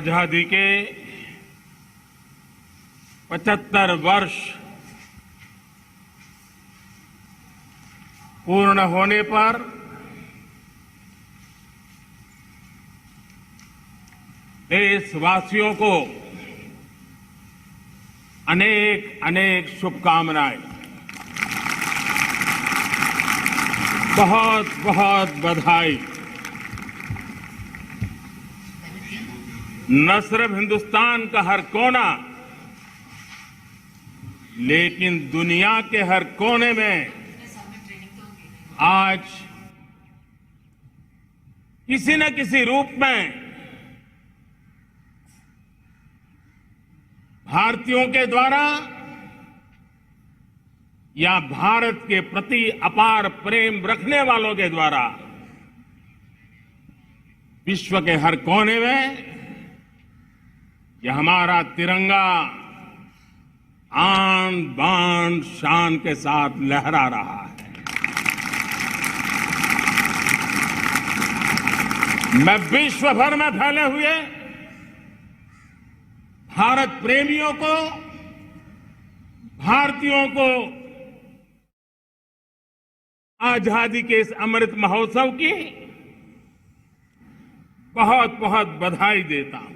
आजादी के 75 वर्ष पूर्ण होने पर देशवासियों को अनेक अनेक शुभकामनाएं, बहुत बहुत बधाई। न सिर्फ हिंदुस्तान का हर कोना, लेकिन दुनिया के हर कोने में आज किसी न किसी रूप में भारतीयों के द्वारा या भारत के प्रति अपार प्रेम रखने वालों के द्वारा विश्व के हर कोने में यह हमारा तिरंगा आन बान शान के साथ लहरा रहा है। मैं विश्व भर में फैले हुए भारत प्रेमियों को, भारतीयों को आजादी के इस अमृत महोत्सव की बहुत बहुत बधाई देता हूं।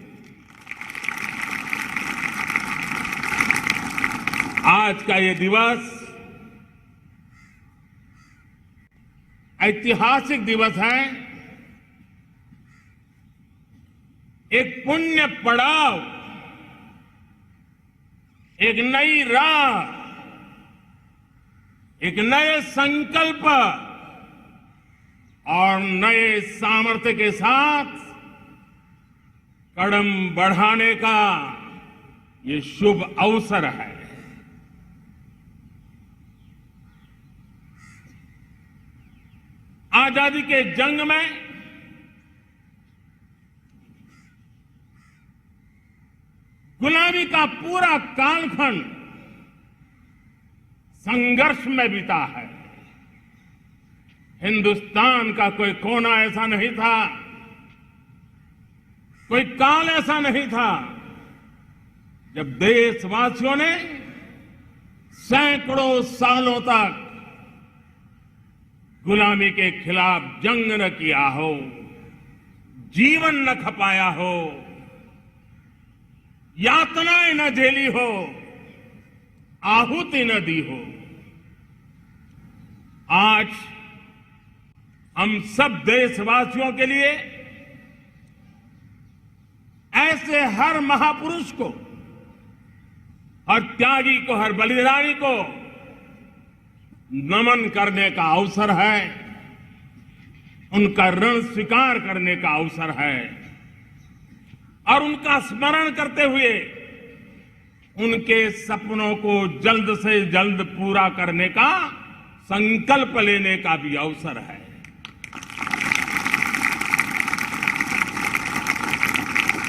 आज का ये दिवस ऐतिहासिक दिवस है। एक पुण्य पड़ाव, एक नई राह, एक नए संकल्प और नए सामर्थ्य के साथ कदम बढ़ाने का ये शुभ अवसर है। आजादी के जंग में गुलामी का पूरा कालखंड संघर्ष में बीता है। हिंदुस्तान का कोई कोना ऐसा नहीं था, कोई काल ऐसा नहीं था जब देशवासियों ने सैकड़ों सालों तक गुलामी के खिलाफ जंग न किया हो, जीवन न खपाया हो, यातनाएं न झेली हो, आहुति न दी हो। आज हम सब देशवासियों के लिए ऐसे हर महापुरुष को, हर त्यागी को, हर बलिदानी को नमन करने का अवसर है, उनका ऋण स्वीकार करने का अवसर है और उनका स्मरण करते हुए उनके सपनों को जल्द से जल्द पूरा करने का संकल्प लेने का भी अवसर है।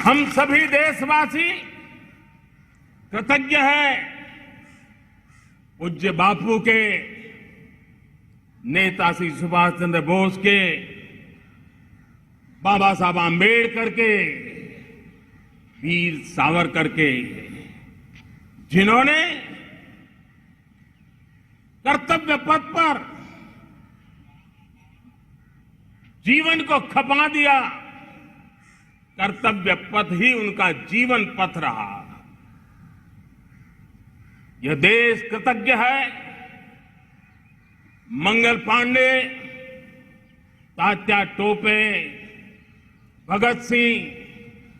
हम सभी देशवासी कृतज्ञ हैं पूज्य बापू के, नेताजी सुभाष चंद्र बोस के, बाबा साहब आंबेडकर के, वीर सावरकर के, जिन्होंने कर्तव्य पथ पर जीवन को खपा दिया। कर्तव्य पथ ही उनका जीवन पथ रहा। यह देश कृतज्ञ है मंगल पांडे, तात्या टोपे, भगत सिंह,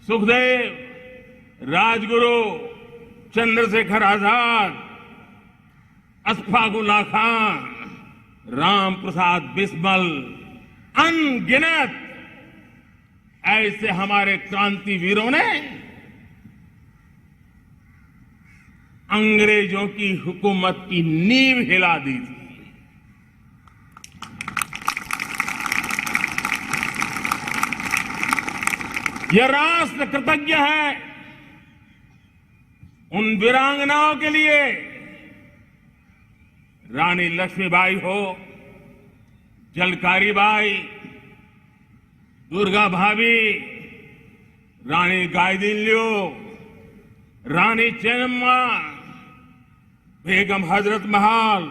सुखदेव, राजगुरु, चंद्रशेखर आजाद, अशफाक उल्लाह खान, राम प्रसाद बिस्मिल, अनगिनत ऐसे हमारे क्रांतिवीरों ने अंग्रेजों की हुकूमत की नींव हिला दी थी। यह राष्ट्र कृतज्ञ है उन वीरांगनाओं के लिए, रानी लक्ष्मीबाई हो, झलकारी बाई, दुर्गा भाभी, रानी गाइदिन्ल्यो, रानी चेन्नम्मा, बेगम हजरत महल,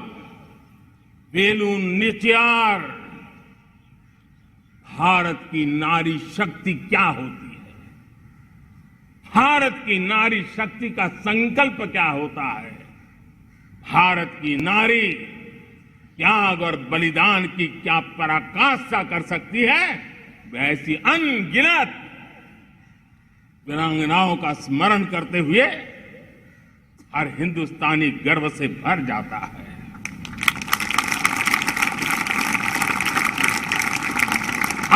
वेलु निचियार। भारत की नारी शक्ति क्या होती है, भारत की नारी शक्ति का संकल्प क्या होता है, भारत की नारी त्याग और बलिदान की क्या पराकाष्ठा कर सकती है, वैसी अनगिनत वीरांगनाओं का स्मरण करते हुए हर हिंदुस्तानी गर्व से भर जाता है।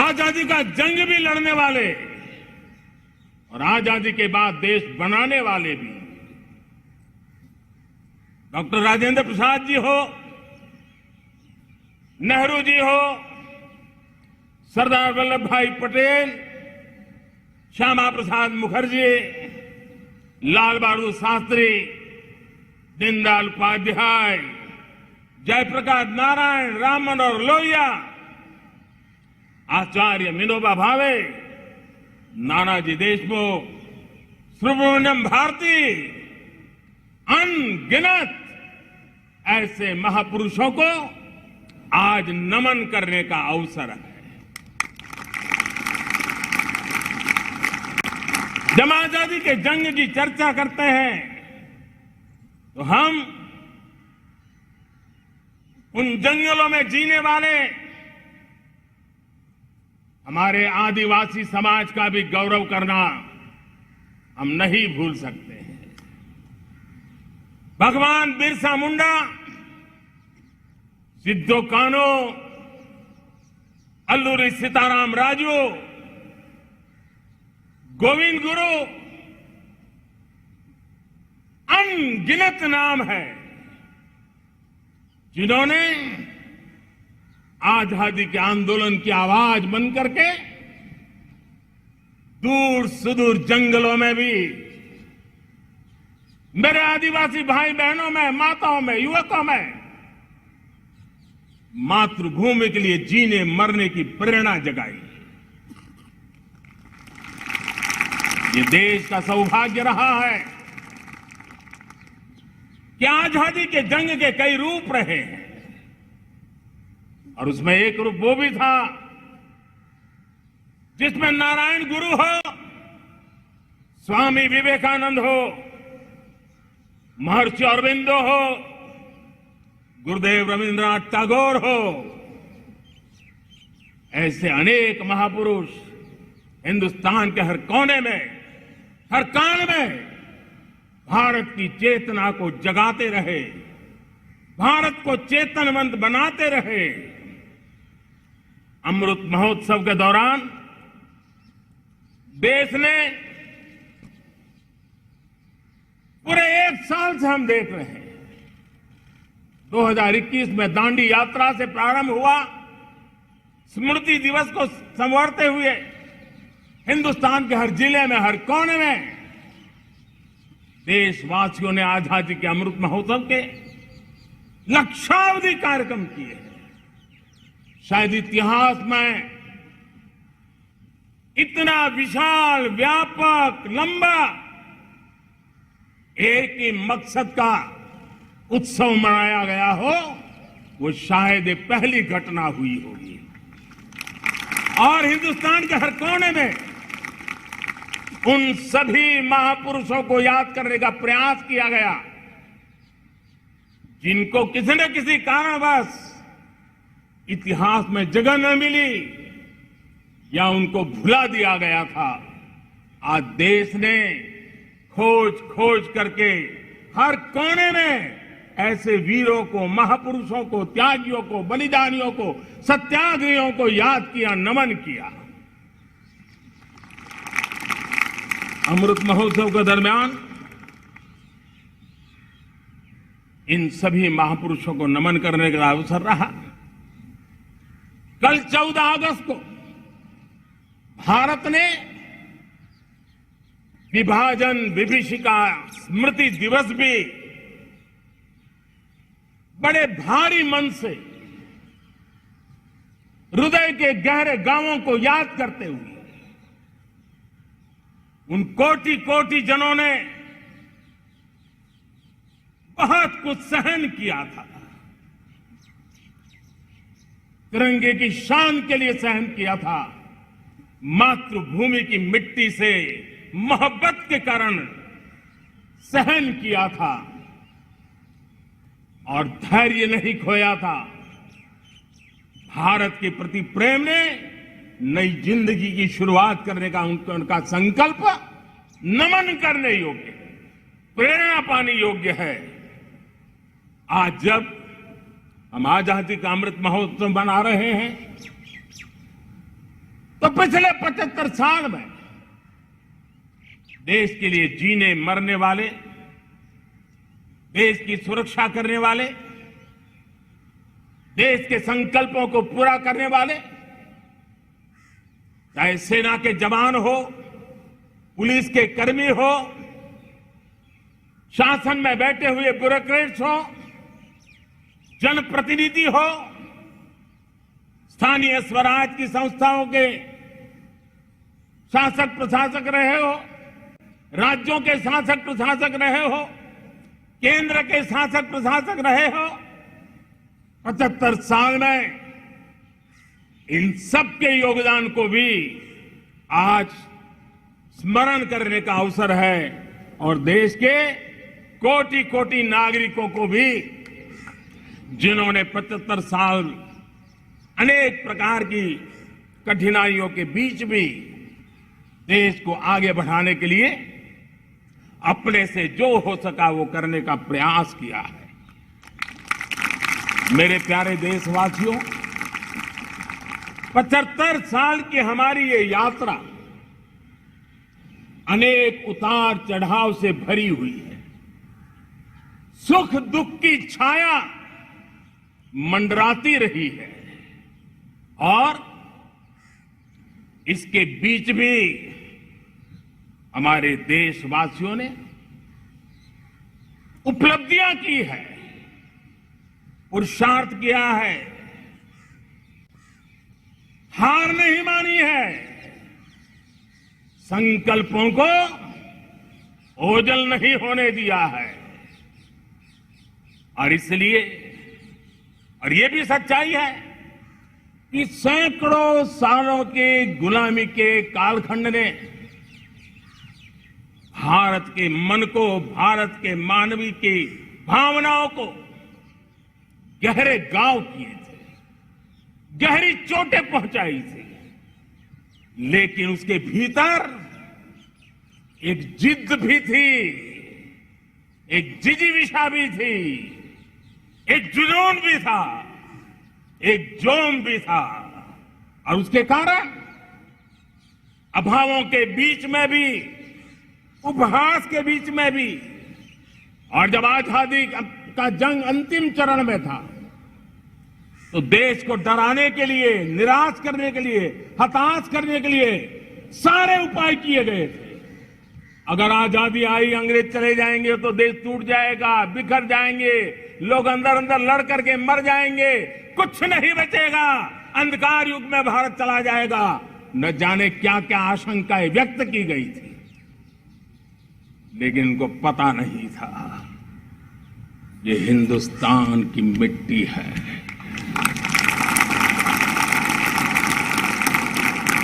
आजादी का जंग भी लड़ने वाले और आजादी के बाद देश बनाने वाले भी, डॉक्टर राजेंद्र प्रसाद जी हो, नेहरू जी हो, सरदार वल्लभ भाई पटेल, श्यामा प्रसाद मुखर्जी, लाल बहादुर शास्त्री, दीनदयाल उपाध्याय, जयप्रकाश नारायण, राम मनोहर लोहिया, आचार्य विनोबा भावे, नानाजी देशमुख, सुब्रमण्यम भारती, अनगिनत ऐसे महापुरुषों को आज नमन करने का अवसर है। जब आजादी के जंग की चर्चा करते हैं तो हम उन जंगलों में जीने वाले हमारे आदिवासी समाज का भी गौरव करना हम नहीं भूल सकते हैं। भगवान बिरसा मुंडा, सिद्धो कान्हो, अल्लूरी सीताराम राजू, गोविंद गुरु, अनगिनत नाम है जिन्होंने आजादी के आंदोलन की आवाज बन करके दूर सुदूर जंगलों में भी मेरे आदिवासी भाई बहनों में, माताओं में, युवकों में मातृभूमि के लिए जीने मरने की प्रेरणा जगाई। ये देश का सौभाग्य रहा है कि आजादी के जंग के कई रूप रहे हैं और उसमें एक रूप वो भी था जिसमें नारायण गुरु हो, स्वामी विवेकानंद हो, महर्षि अरविंदो हो, गुरुदेव रविंद्रनाथ टैगोर हो, ऐसे अनेक महापुरुष हिंदुस्तान के हर कोने में, हर कान में भारत की चेतना को जगाते रहे, भारत को चेतनवंत बनाते रहे। अमृत महोत्सव के दौरान देश ने पूरे एक साल से हम देख रहे हैं, 2021 में दांडी यात्रा से प्रारंभ हुआ, स्मृति दिवस को संवारते हुए हिंदुस्तान के हर जिले में, हर कोने में देशवासियों ने आजादी के अमृत महोत्सव के लक्षावधि कार्यक्रम किए। शायद इतिहास में इतना विशाल, व्यापक, लंबा एक ही मकसद का उत्सव मनाया गया हो, वो शायद ये पहली घटना हुई होगी। और हिंदुस्तान के हर कोने में उन सभी महापुरुषों को याद करने का प्रयास किया गया जिनको किसी न किसी कारणवश इतिहास में जगह न मिली या उनको भुला दिया गया था। आज देश ने खोज खोज करके हर कोने में ऐसे वीरों को, महापुरुषों को, त्यागियों को, बलिदानियों को, सत्याग्रहियों को याद किया, नमन किया। अमृत महोत्सव के दरमियान इन सभी महापुरुषों को नमन करने का अवसर रहा। कल 14 अगस्त को भारत ने विभाजन विभीषिका स्मृति दिवस भी बड़े भारी मन से हृदय के गहरे गांवों को याद करते हुए उन कोटि कोटि जनों ने बहुत कुछ सहन किया था, तिरंगे की शान के लिए सहन किया था, मातृभूमि की मिट्टी से मोहब्बत के कारण सहन किया था और धैर्य नहीं खोया था। भारत के प्रति प्रेम ने नई जिंदगी की शुरुआत करने का उनका संकल्प नमन करने योग्य, प्रेरणा पाने योग्य है। आज जब हम आजादी का अमृत महोत्सव मना रहे हैं तो पिछले 75 साल में देश के लिए जीने मरने वाले, देश की सुरक्षा करने वाले, देश के संकल्पों को पूरा करने वाले, चाहे सेना के जवान हो, पुलिस के कर्मी हो, शासन में बैठे हुए ब्यूरोक्रेट्स हो, जनप्रतिनिधि हो, स्थानीय स्वराज की संस्थाओं के शासक प्रशासक रहे हो, राज्यों के शासक प्रशासक रहे हो, केंद्र के शासक प्रशासक रहे हो, 75 साल में इन सबके योगदान को भी आज स्मरण करने का अवसर है और देश के कोटि कोटि नागरिकों को भी, जिन्होंने 75 साल अनेक प्रकार की कठिनाइयों के बीच भी देश को आगे बढ़ाने के लिए अपने से जो हो सका वो करने का प्रयास किया है। मेरे प्यारे देशवासियों, 75 साल की हमारी ये यात्रा अनेक उतार चढ़ाव से भरी हुई है। सुख दुख की छाया मंडराती रही है और इसके बीच भी हमारे देशवासियों ने उपलब्धियां की है, पुरुषार्थ किया है, हार नहीं मानी है, संकल्पों को ओझल नहीं होने दिया है। और इसलिए, और ये भी सच्चाई है कि सैकड़ों सालों के गुलामी के कालखंड ने भारत के मन को, भारत के मानवीय की भावनाओं को गहरे घाव किए थे, गहरी चोटें पहुंचाई थी, लेकिन उसके भीतर एक जिद भी थी, एक जिजीविषा भी थी, एक जुनून भी था, एक जोम भी था। और उसके कारण अभावों के बीच में भी, उपहास के बीच में भी, और जब आजादी का जंग अंतिम चरण में था तो देश को डराने के लिए, निराश करने के लिए, हताश करने के लिए सारे उपाय किए गए थे। अगर आजादी आई, अंग्रेज चले जाएंगे तो देश टूट जाएगा, बिखर जाएंगे, लोग अंदर अंदर लड़ करके मर जाएंगे, कुछ नहीं बचेगा, अंधकार युग में भारत चला जाएगा। न जाने क्या क्या आशंकाएं व्यक्त की गई थी, लेकिन उनको पता नहीं था ये हिंदुस्तान की मिट्टी है,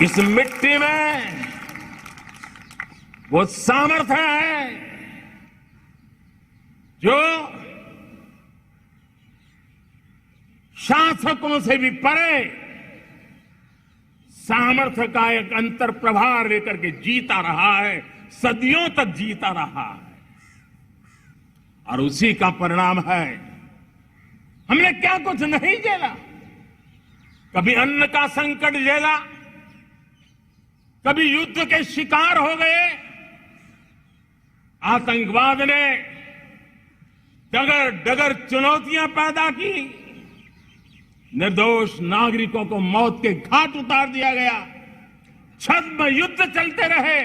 इस मिट्टी में वो सामर्थ्य है जो शासकों से भी परे सामर्थ्य का एक अंतर प्रभार लेकर के जीता रहा है, सदियों तक जीता रहा है। और उसी का परिणाम है, हमने क्या कुछ नहीं झेला। कभी अन्न का संकट झेला, कभी युद्ध के शिकार हो गए, आतंकवाद ने डगर डगर चुनौतियां पैदा की, निर्दोष नागरिकों को मौत के घाट उतार दिया गया, छद्म युद्ध चलते रहे,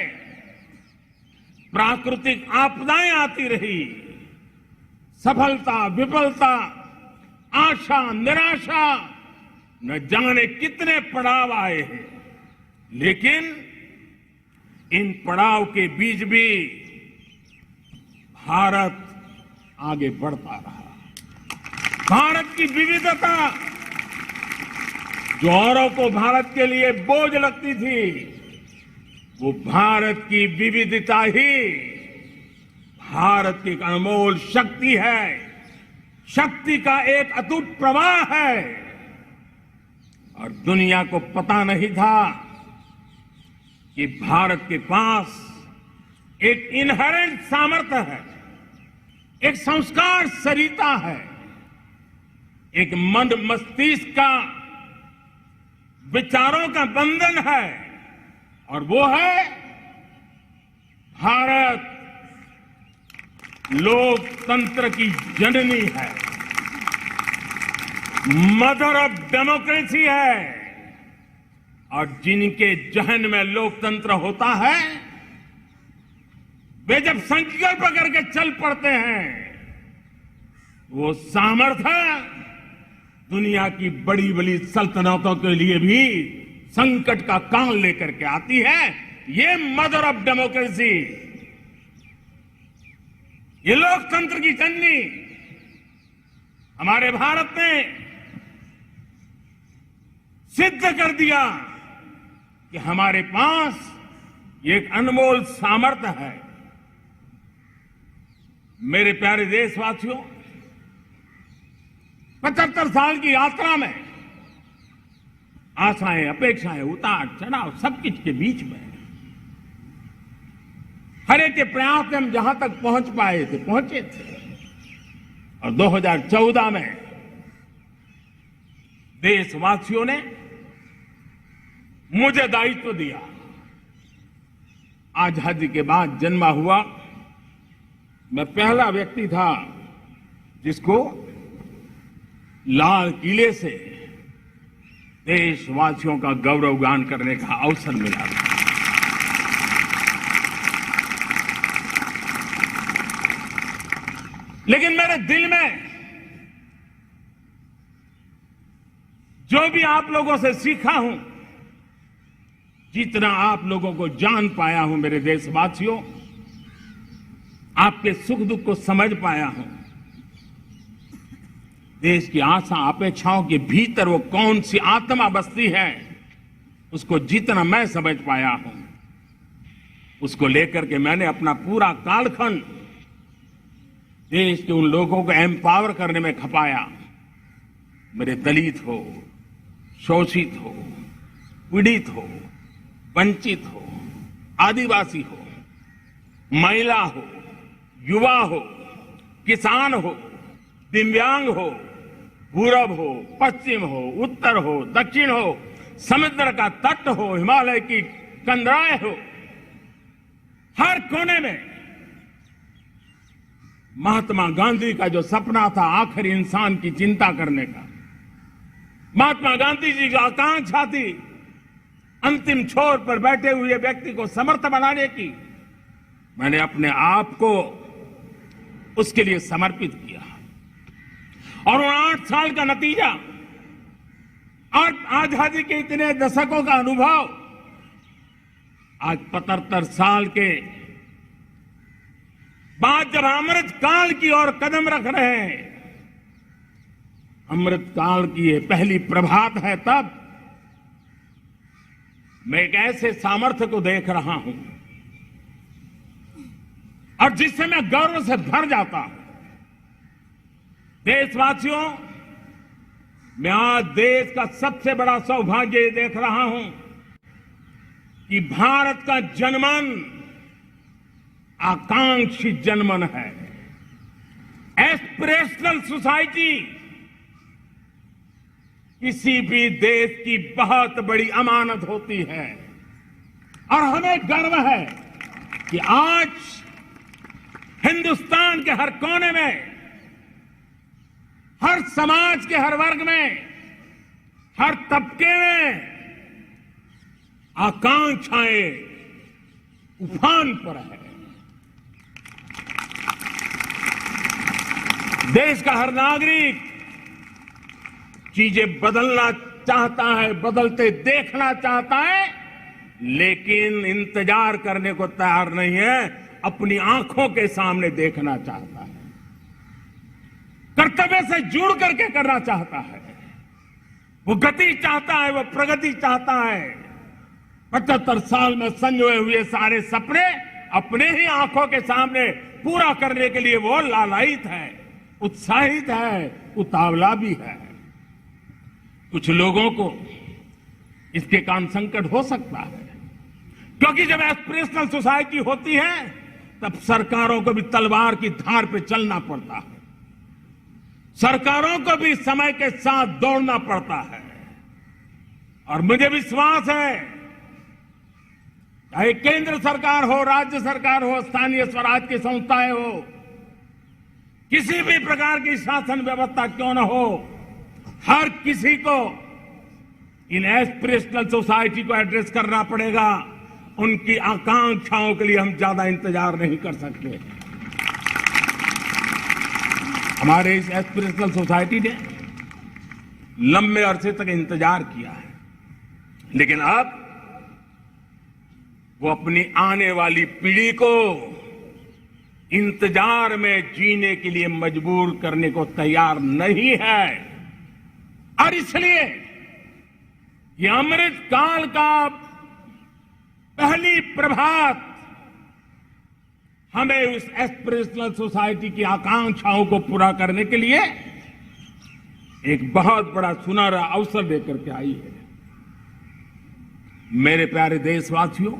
प्राकृतिक आपदाएं आती रही, सफलता विफलता, आशा निराशा, न जाने कितने पड़ाव आए हैं, लेकिन इन पड़ाव के बीच भी भारत आगे बढ़ता रहा। भारत की विविधता जो औरों को भारत के लिए बोझ लगती थी, वो भारत की विविधता ही भारत की एक अनमोल शक्ति है, शक्ति का एक अटूट प्रवाह है। और दुनिया को पता नहीं था कि भारत के पास एक इनहेरेंट सामर्थ्य है, एक संस्कार सरिता है, एक मन मस्तिष्क का विचारों का बंधन है, और वो है भारत लोकतंत्र की जननी है, मदर ऑफ डेमोक्रेसी है। और जिनके जहन में लोकतंत्र होता है, वे जब संकल्प करके चल पड़ते हैं, वो सामर्थ्य दुनिया की बड़ी बड़ी सल्तनतों के लिए भी संकट का काल लेकर के आती है। ये मदर ऑफ डेमोक्रेसी, ये लोकतंत्र की जननी हमारे भारत ने सिद्ध कर दिया कि हमारे पास ये एक अनमोल सामर्थ्य है। मेरे प्यारे देशवासियों, 75 साल की यात्रा में आशाएं, अपेक्षाएं, उतार चढ़ाव सब कुछ के बीच में हर एक के प्रयास से हम जहां तक पहुंच पाए थे, पहुंचे थे। और 2014 में देशवासियों ने मुझे दायित्व दिया। आजादी के बाद जन्मा हुआ मैं पहला व्यक्ति था जिसको लाल किले से देशवासियों का गौरवगान करने का अवसर मिला था। लेकिन मेरे दिल में जो भी आप लोगों से सीखा हूं, जितना आप लोगों को जान पाया हूं मेरे देशवासियों, आपके सुख दुख को समझ पाया हूं, देश की आशा अपेक्षाओं के भीतर वो कौन सी आत्मा बसती है, उसको जितना मैं समझ पाया हूं, उसको लेकर के मैंने अपना पूरा कालखंड देश के उन लोगों को एम्पावर करने में खपाया। मेरे दलित हो, शोषित हो, पीड़ित हो, वंचित हो, आदिवासी हो, महिला हो, युवा हो, किसान हो, दिव्यांग हो, पूरब हो, पश्चिम हो, उत्तर हो, दक्षिण हो, समुद्र का तट हो, हिमालय की कंदराएं हो, हर कोने में महात्मा गांधी का जो सपना था आखिर इंसान की चिंता करने का, महात्मा गांधी जी की आकांक्षा थी अंतिम छोर पर बैठे हुए व्यक्ति को समर्थ बनाने की, मैंने अपने आप को उसके लिए समर्पित किया। और उन 8 साल का नतीजा और आजादी के इतने दशकों का अनुभव आज 75 साल के बाद जब अमृत काल की ओर कदम रख रहे हैं, अमृत काल की ये पहली प्रभात है, तब मैं एक ऐसे सामर्थ्य को देख रहा हूं और जिससे मैं गर्व से भर जाता हूं। देशवासियों, मैं आज देश का सबसे बड़ा सौभाग्य ये देख रहा हूं कि भारत का जनमन आकांक्षी जनमन है। एस्पिरेशनल सोसाइटी किसी भी देश की बहुत बड़ी अमानत होती है और हमें गर्व है कि आज हिंदुस्तान के हर कोने में, हर समाज के हर वर्ग में, हर तबके में आकांक्षाएं उफान पर है। देश का हर नागरिक चीजें बदलना चाहता है, बदलते देखना चाहता है, लेकिन इंतजार करने को तैयार नहीं है, अपनी आंखों के सामने देखना चाहता है, कर्तव्य से जुड़ करके करना चाहता है, वो गति चाहता है, वो प्रगति चाहता है। 75 साल में संजोए हुए सारे सपने अपने ही आंखों के सामने पूरा करने के लिए वो लालायित है, उत्साहित है, उतावला भी है। कुछ लोगों को इसके कारण संकट हो सकता है, क्योंकि जब एस्पिरेशनल सोसाइटी होती है तब सरकारों को भी तलवार की धार पे चलना पड़ता है, सरकारों को भी समय के साथ दौड़ना पड़ता है। और मुझे विश्वास है, चाहे केंद्र सरकार हो, राज्य सरकार हो, स्थानीय स्वराज की संस्थाएं हो, किसी भी प्रकार की शासन व्यवस्था क्यों न हो, हर किसी को इन एस्पिरेशनल सोसाइटी को एड्रेस करना पड़ेगा। उनकी आकांक्षाओं के लिए हम ज्यादा इंतजार नहीं कर सकते। हमारे इस एस्पिरेशनल सोसाइटी ने लंबे अरसे तक इंतजार किया है, लेकिन अब वो अपनी आने वाली पीढ़ी को इंतजार में जीने के लिए मजबूर करने को तैयार नहीं है। और इसलिए ये अमृत काल का पहली प्रभात हमें उस एस्पिरेशनल सोसाइटी की आकांक्षाओं को पूरा करने के लिए एक बहुत बड़ा सुनहरा अवसर देकर के आई है। मेरे प्यारे देशवासियों,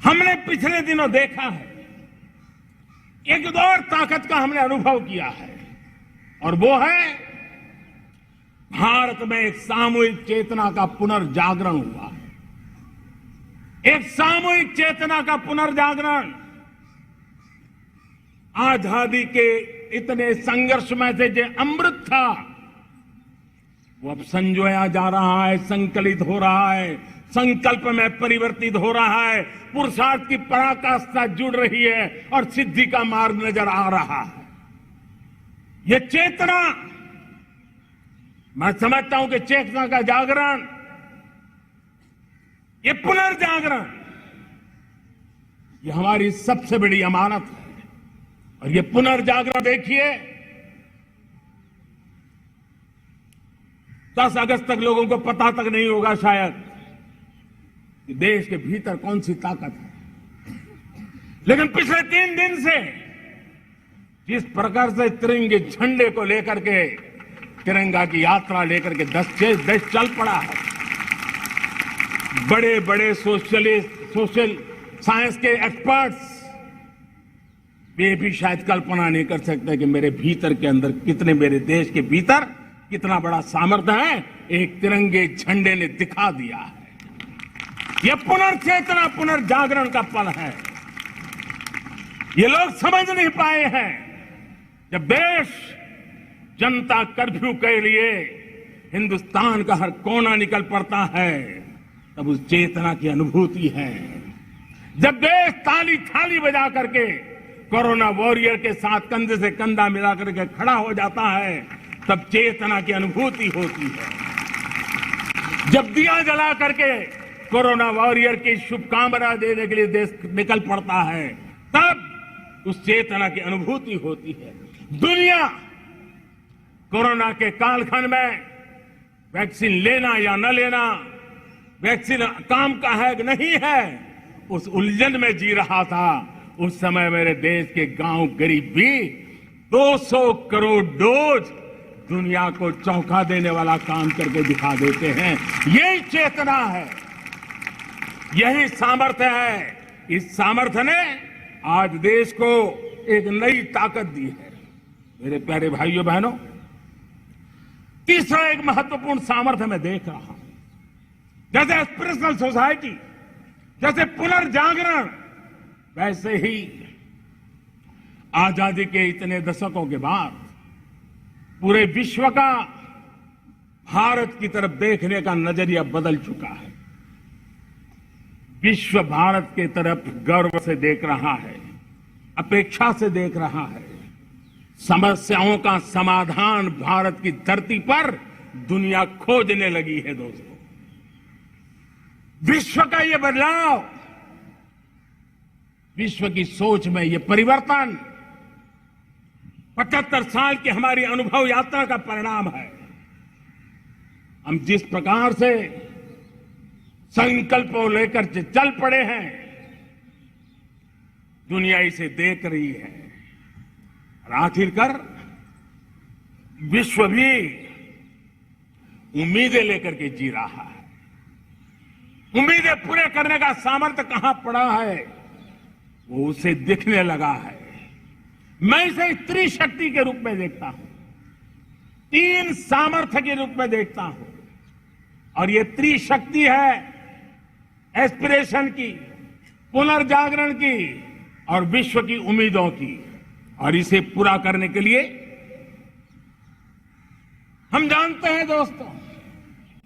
हमने पिछले दिनों देखा है, एक और ताकत का हमने अनुभव किया है, और वो है भारत में एक सामूहिक चेतना का पुनर्जागरण हुआ है। एक सामूहिक चेतना का पुनर्जागरण आजादी के इतने संघर्ष में से जो अमृत था वो अब संजोया जा रहा है, संकलित हो रहा है, संकल्प में परिवर्तित हो रहा है, पुरुषार्थ की पराकाष्ठा जुड़ रही है और सिद्धि का मार्ग नजर आ रहा है। ये चेतना, मैं समझता हूं कि चेतना का जागरण, ये पुनर्जागरण, ये हमारी सबसे बड़ी अमानत है। और ये पुनर्जागरण देखिए, 10 अगस्त तक लोगों को पता तक नहीं होगा शायद कि देश के भीतर कौन सी ताकत है, लेकिन पिछले 3 दिन से जिस प्रकार से तिरंगे झंडे को लेकर के, तिरंगा की यात्रा लेकर के देश चल पड़ा है, बड़े बड़े सोशलिस्ट, सोशल साइंस के एक्सपर्ट्स वे भी शायद कल्पना नहीं कर सकते कि मेरे भीतर के अंदर कितने, मेरे देश के भीतर कितना बड़ा सामर्थ्य है, एक तिरंगे झंडे ने दिखा दिया है। यह पुनर्चेतना, पुनर्जागरण का पल है। ये लोग समझ नहीं पाए हैं, जब देश जनता कर्फ्यू के लिए हिंदुस्तान का हर कोना निकल पड़ता है, तब उस चेतना की अनुभूति है। जब देश ताली थाली बजा करके कोरोना वॉरियर के साथ कंधे से कंधा मिला करके खड़ा हो जाता है, तब चेतना की अनुभूति होती है। जब दिया जला करके कोरोना वॉरियर की शुभकामना देने के लिए देश निकल पड़ता है, तब उस चेतना की अनुभूति होती है। दुनिया कोरोना के कालखंड में वैक्सीन लेना या न लेना, वैक्सीन काम का है कि नहीं है, उस उलझन में जी रहा था। उस समय मेरे देश के गांव गरीब भी 200 करोड़ डोज दुनिया को चौंका देने वाला काम करके दिखा देते हैं। यही चेतना है, यही सामर्थ्य है। इस सामर्थ्य ने आज देश को एक नई ताकत दी है। मेरे प्यारे भाइयों बहनों, तीसरा एक महत्वपूर्ण सामर्थ्य मैं देख रहा हूं, जैसे एस्पिरेशनल सोसाइटी, जैसे पुनर्जागरण, वैसे ही आजादी के इतने दशकों के बाद पूरे विश्व का भारत की तरफ देखने का नजरिया बदल चुका है। विश्व भारत की तरफ गर्व से देख रहा है, अपेक्षा से देख रहा है। समस्याओं का समाधान भारत की धरती पर दुनिया खोजने लगी है। दोस्तों, विश्व का ये बदलाव, विश्व की सोच में ये परिवर्तन 75 साल की हमारी अनुभव यात्रा का परिणाम है। हम जिस प्रकार से संकल्पों लेकर चल पड़े हैं, दुनिया इसे देख रही है और आखिरकार विश्व भी उम्मीदें लेकर के जी रहा है। उम्मीदें पूरे करने का सामर्थ्य कहां पड़ा है, वो उसे दिखने लगा है। मैं इसे त्रिशक्ति के रूप में देखता हूं, 3 सामर्थ्य के रूप में देखता हूं। और ये त्रिशक्ति है एस्पिरेशन की, पुनर्जागरण की और विश्व की उम्मीदों की। और इसे पूरा करने के लिए हम जानते हैं दोस्तों,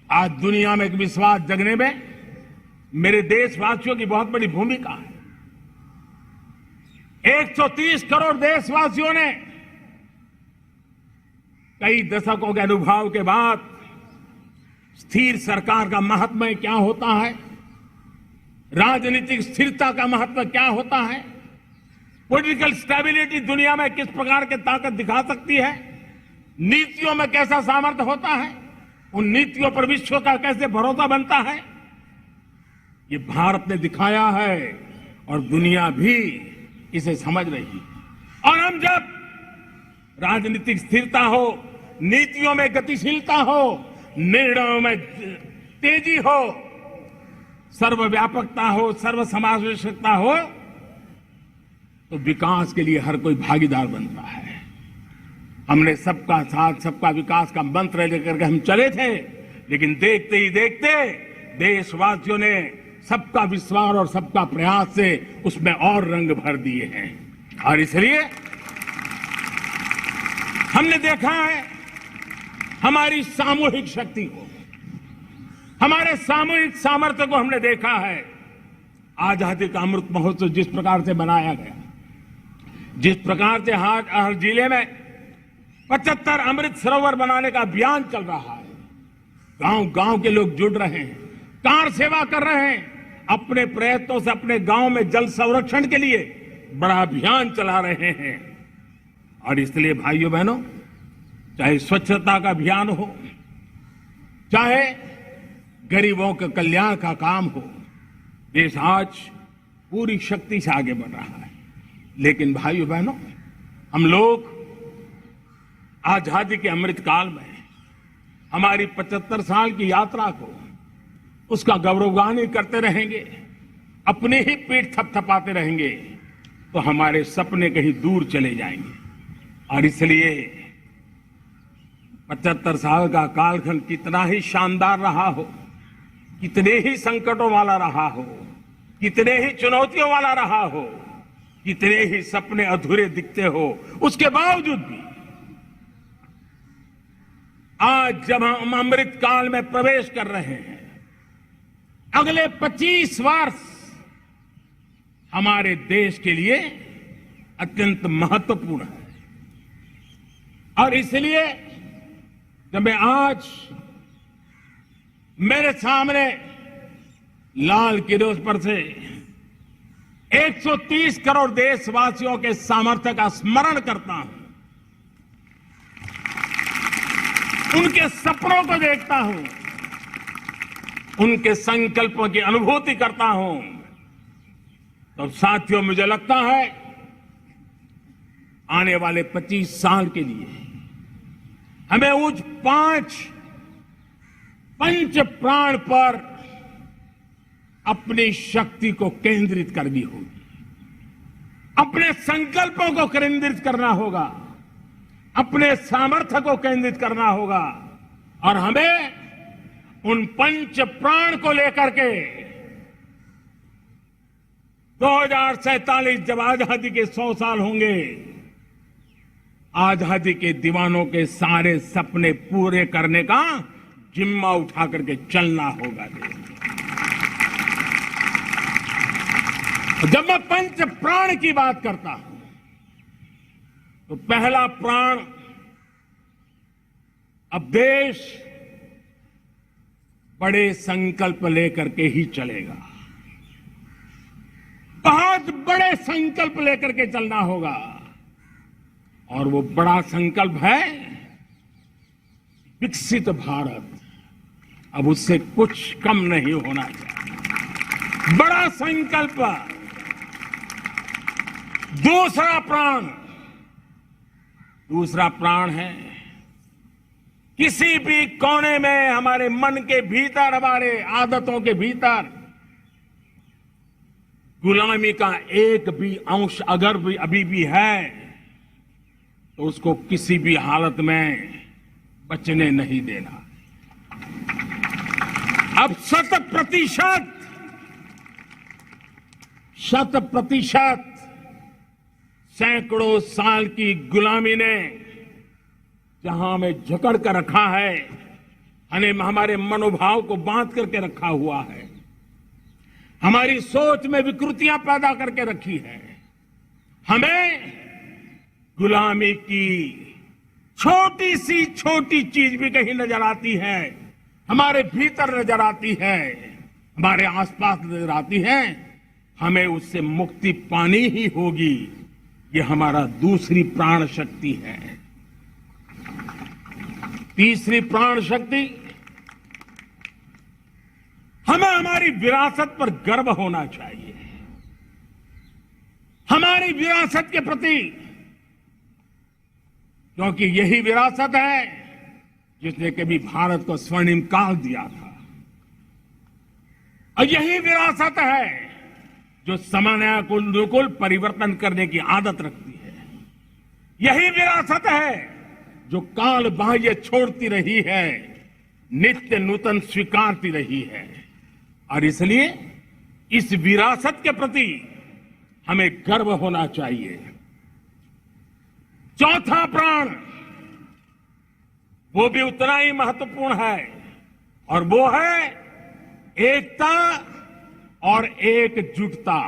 आज दुनिया में एक विश्वास जगने में मेरे देशवासियों की बहुत बड़ी भूमिका है। 130 करोड़ देशवासियों ने कई दशकों के अनुभव के बाद स्थिर सरकार का महत्व क्या होता है, राजनीतिक स्थिरता का महत्व क्या होता है, पॉलिटिकल स्टेबिलिटी दुनिया में किस प्रकार की ताकत दिखा सकती है, नीतियों में कैसा सामर्थ्य होता है, उन नीतियों पर विश्व का कैसे भरोसा बनता है, ये भारत ने दिखाया है और दुनिया भी इसे समझ रही है। और हम जब राजनीतिक स्थिरता हो, नीतियों में गतिशीलता हो, निर्णयों में तेजी हो, सर्वव्यापकता हो, सर्वसमावेशकता हो, तो विकास के लिए हर कोई भागीदार बनता है। हमने सबका साथ सबका विकास का मंत्र लेकर के हम चले थे, लेकिन देखते ही देखते देशवासियों ने सबका विश्वास और सबका प्रयास से उसमें और रंग भर दिए हैं। और इसलिए हमने देखा है हमारी सामूहिक शक्ति को, हमारे सामूहिक सामर्थ्य को हमने देखा है। आजादी का अमृत महोत्सव जिस प्रकार से मनाया गया, जिस प्रकार से हर जिले में 75 अमृत सरोवर बनाने का अभियान चल रहा है, गांव गांव के लोग जुड़ रहे हैं, कार सेवा कर रहे हैं, अपने प्रयत्नों से अपने गांव में जल संरक्षण के लिए बड़ा अभियान चला रहे हैं। और इसलिए भाइयों बहनों, चाहे स्वच्छता का अभियान हो, चाहे गरीबों के कल्याण का काम हो, देश आज पूरी शक्ति से आगे बढ़ रहा है। लेकिन भाइयों बहनों, हम लोग आजादी के अमृत काल में हमारी 75 साल की यात्रा को उसका गौरवगान करते रहेंगे, अपने ही पीठ थपथपाते रहेंगे, तो हमारे सपने कहीं दूर चले जाएंगे। और इसलिए 75 साल का कालखंड कितना ही शानदार रहा हो, कितने ही संकटों वाला रहा हो, कितने ही चुनौतियों वाला रहा हो, कितने ही सपने अधूरे दिखते हो, उसके बावजूद भी आज जब हम अमृत काल में प्रवेश कर रहे हैं, अगले 25 वर्ष हमारे देश के लिए अत्यंत महत्वपूर्ण है। और इसलिए जब मैं आज मेरे सामने लाल किले पर से 130 करोड़ देशवासियों के सामर्थ्य का स्मरण करता हूं, उनके सपनों को देखता हूं, उनके संकल्पों की अनुभूति करता हूं, तो साथियों मुझे लगता है आने वाले 25 साल के लिए हमें उस 5 पंच प्राण पर अपनी शक्ति को केंद्रित करनी होगी, अपने संकल्पों को केंद्रित करना होगा, अपने सामर्थ्य को केंद्रित करना होगा। और हमें उन पंच प्राण को लेकर के 2047 जब आजादी के 100 साल होंगे, आजादी के दीवानों के सारे सपने पूरे करने का जिम्मा उठा करके चलना होगा। जब मैं पंच प्राण की बात करता हूं, तो पहला प्राण, अब देश बड़े संकल्प लेकर के ही चलेगा। बहुत बड़े संकल्प लेकर के चलना होगा और वो बड़ा संकल्प है विकसित भारत। अब उससे कुछ कम नहीं होना चाहिए। बड़ा संकल्प। दूसरा प्राण है किसी भी कोने में हमारे मन के भीतर, हमारे आदतों के भीतर गुलामी का एक भी अंश अगर भी अभी भी है तो उसको किसी भी हालत में बचने नहीं देना। अब 100% सैकड़ों साल की गुलामी ने जहां हमें जकड़ कर रखा है, हमारे मनोभाव को बांध करके रखा हुआ है, हमारी सोच में विकृतियां पैदा करके रखी है, हमें गुलामी की छोटी सी छोटी चीज भी कहीं नजर आती है, हमारे भीतर नजर आती है, हमारे आसपास नजर आती है, हमें उससे मुक्ति पानी ही होगी। ये हमारा दूसरी प्राण शक्ति है। तीसरी प्राण शक्ति, हमें हमारी विरासत पर गर्व होना चाहिए। हमारी विरासत के प्रति, क्योंकि यही विरासत है जिसने कभी भारत को स्वर्णिम काल दिया था, और यही विरासत है जो समयानुकूल परिवर्तन करने की आदत रखती है। यही विरासत है जो काल बाह्य छोड़ती रही है, नित्य नूतन स्वीकारती रही है। और इसलिए इस विरासत के प्रति हमें गर्व होना चाहिए। चौथा प्राण, वो भी उतना ही महत्वपूर्ण है, और वो है एकता और एकजुटता।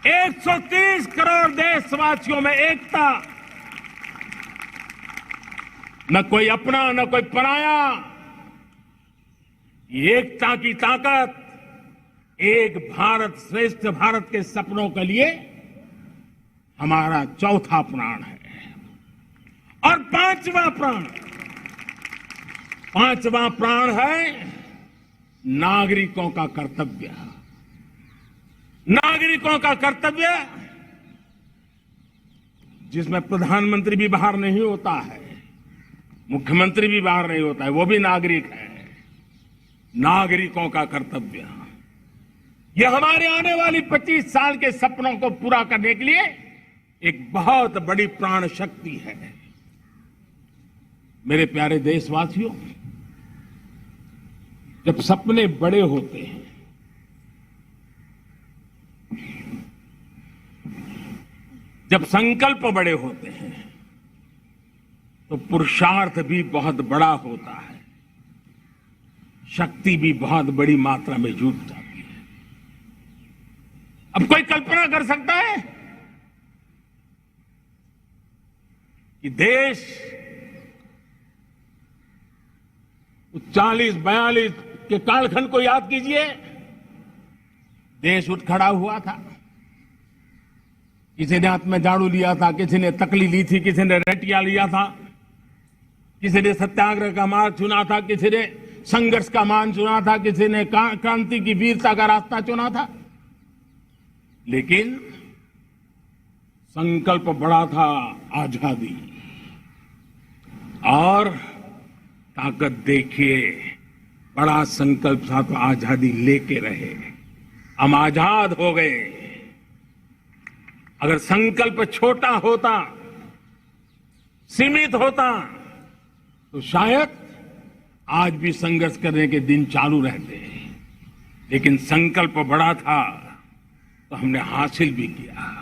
130 करोड़ देशवासियों में एकता, न कोई अपना न कोई पराया। एकता की ताकत एक भारत श्रेष्ठ भारत के सपनों के लिए हमारा चौथा प्राण है। और पांचवा प्राण है नागरिकों का कर्तव्य। नागरिकों का कर्तव्य जिसमें प्रधानमंत्री भी बाहर नहीं होता है, मुख्यमंत्री भी बाहर नहीं होता है, वो भी नागरिक है। नागरिकों का कर्तव्य, यह हमारे आने वाली 25 साल के सपनों को पूरा करने के लिए एक बहुत बड़ी प्राण शक्ति है। मेरे प्यारे देशवासियों, जब सपने बड़े होते हैं, जब संकल्प बड़े होते हैं, तो पुरुषार्थ भी बहुत बड़ा होता है, शक्ति भी बहुत बड़ी मात्रा में जुट जाती है। अब कोई कल्पना कर सकता है कि देश 40-42 के कालखंड को याद कीजिए। देश उठ खड़ा हुआ था, किसी ने हाथ में झाड़ू लिया था, किसी ने तकली ली थी, किसी ने रटिया लिया था, किसी ने सत्याग्रह का मार्ग चुना था, किसी ने संघर्ष का मान चुना था, किसी ने क्रांति की वीरता का रास्ता चुना था। लेकिन संकल्प बड़ा था, आजादी। और ताकत देखिए, बड़ा संकल्प था तो आजादी लेके रहे, हम आजाद हो गए। अगर संकल्प छोटा होता, सीमित होता, तो शायद आज भी संघर्ष करने के दिन चालू रहते। लेकिन संकल्प बड़ा था तो हमने हासिल भी किया।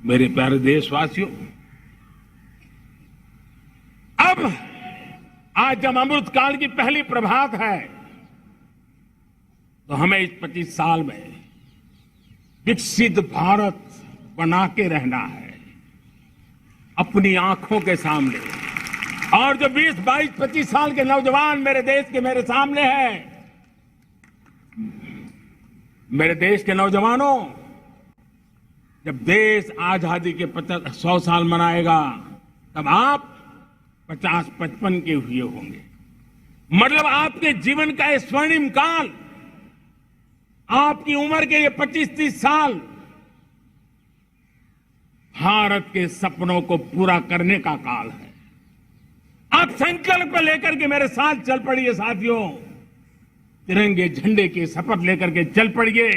मेरे प्यारे देशवासियों, अब आज जब अमृत काल की पहली प्रभात है, तो हमें इस 25 साल में विकसित भारत बना के रहना है। अपनी आंखों के सामने, और जो 20, 22, 25 साल के नौजवान मेरे देश के मेरे सामने हैं, मेरे देश के नौजवानों, जब देश आजादी के 100 साल मनाएगा तब आप 50-55 के हुए होंगे। मतलब आपके जीवन का ये स्वर्णिम काल, आपकी उम्र के ये 25-30 साल भारत के सपनों को पूरा करने का काल है। आप संकल्प लेकर के मेरे साथ चल पड़िए साथियों, तिरंगे झंडे की शपथ लेकर के चल पड़िए।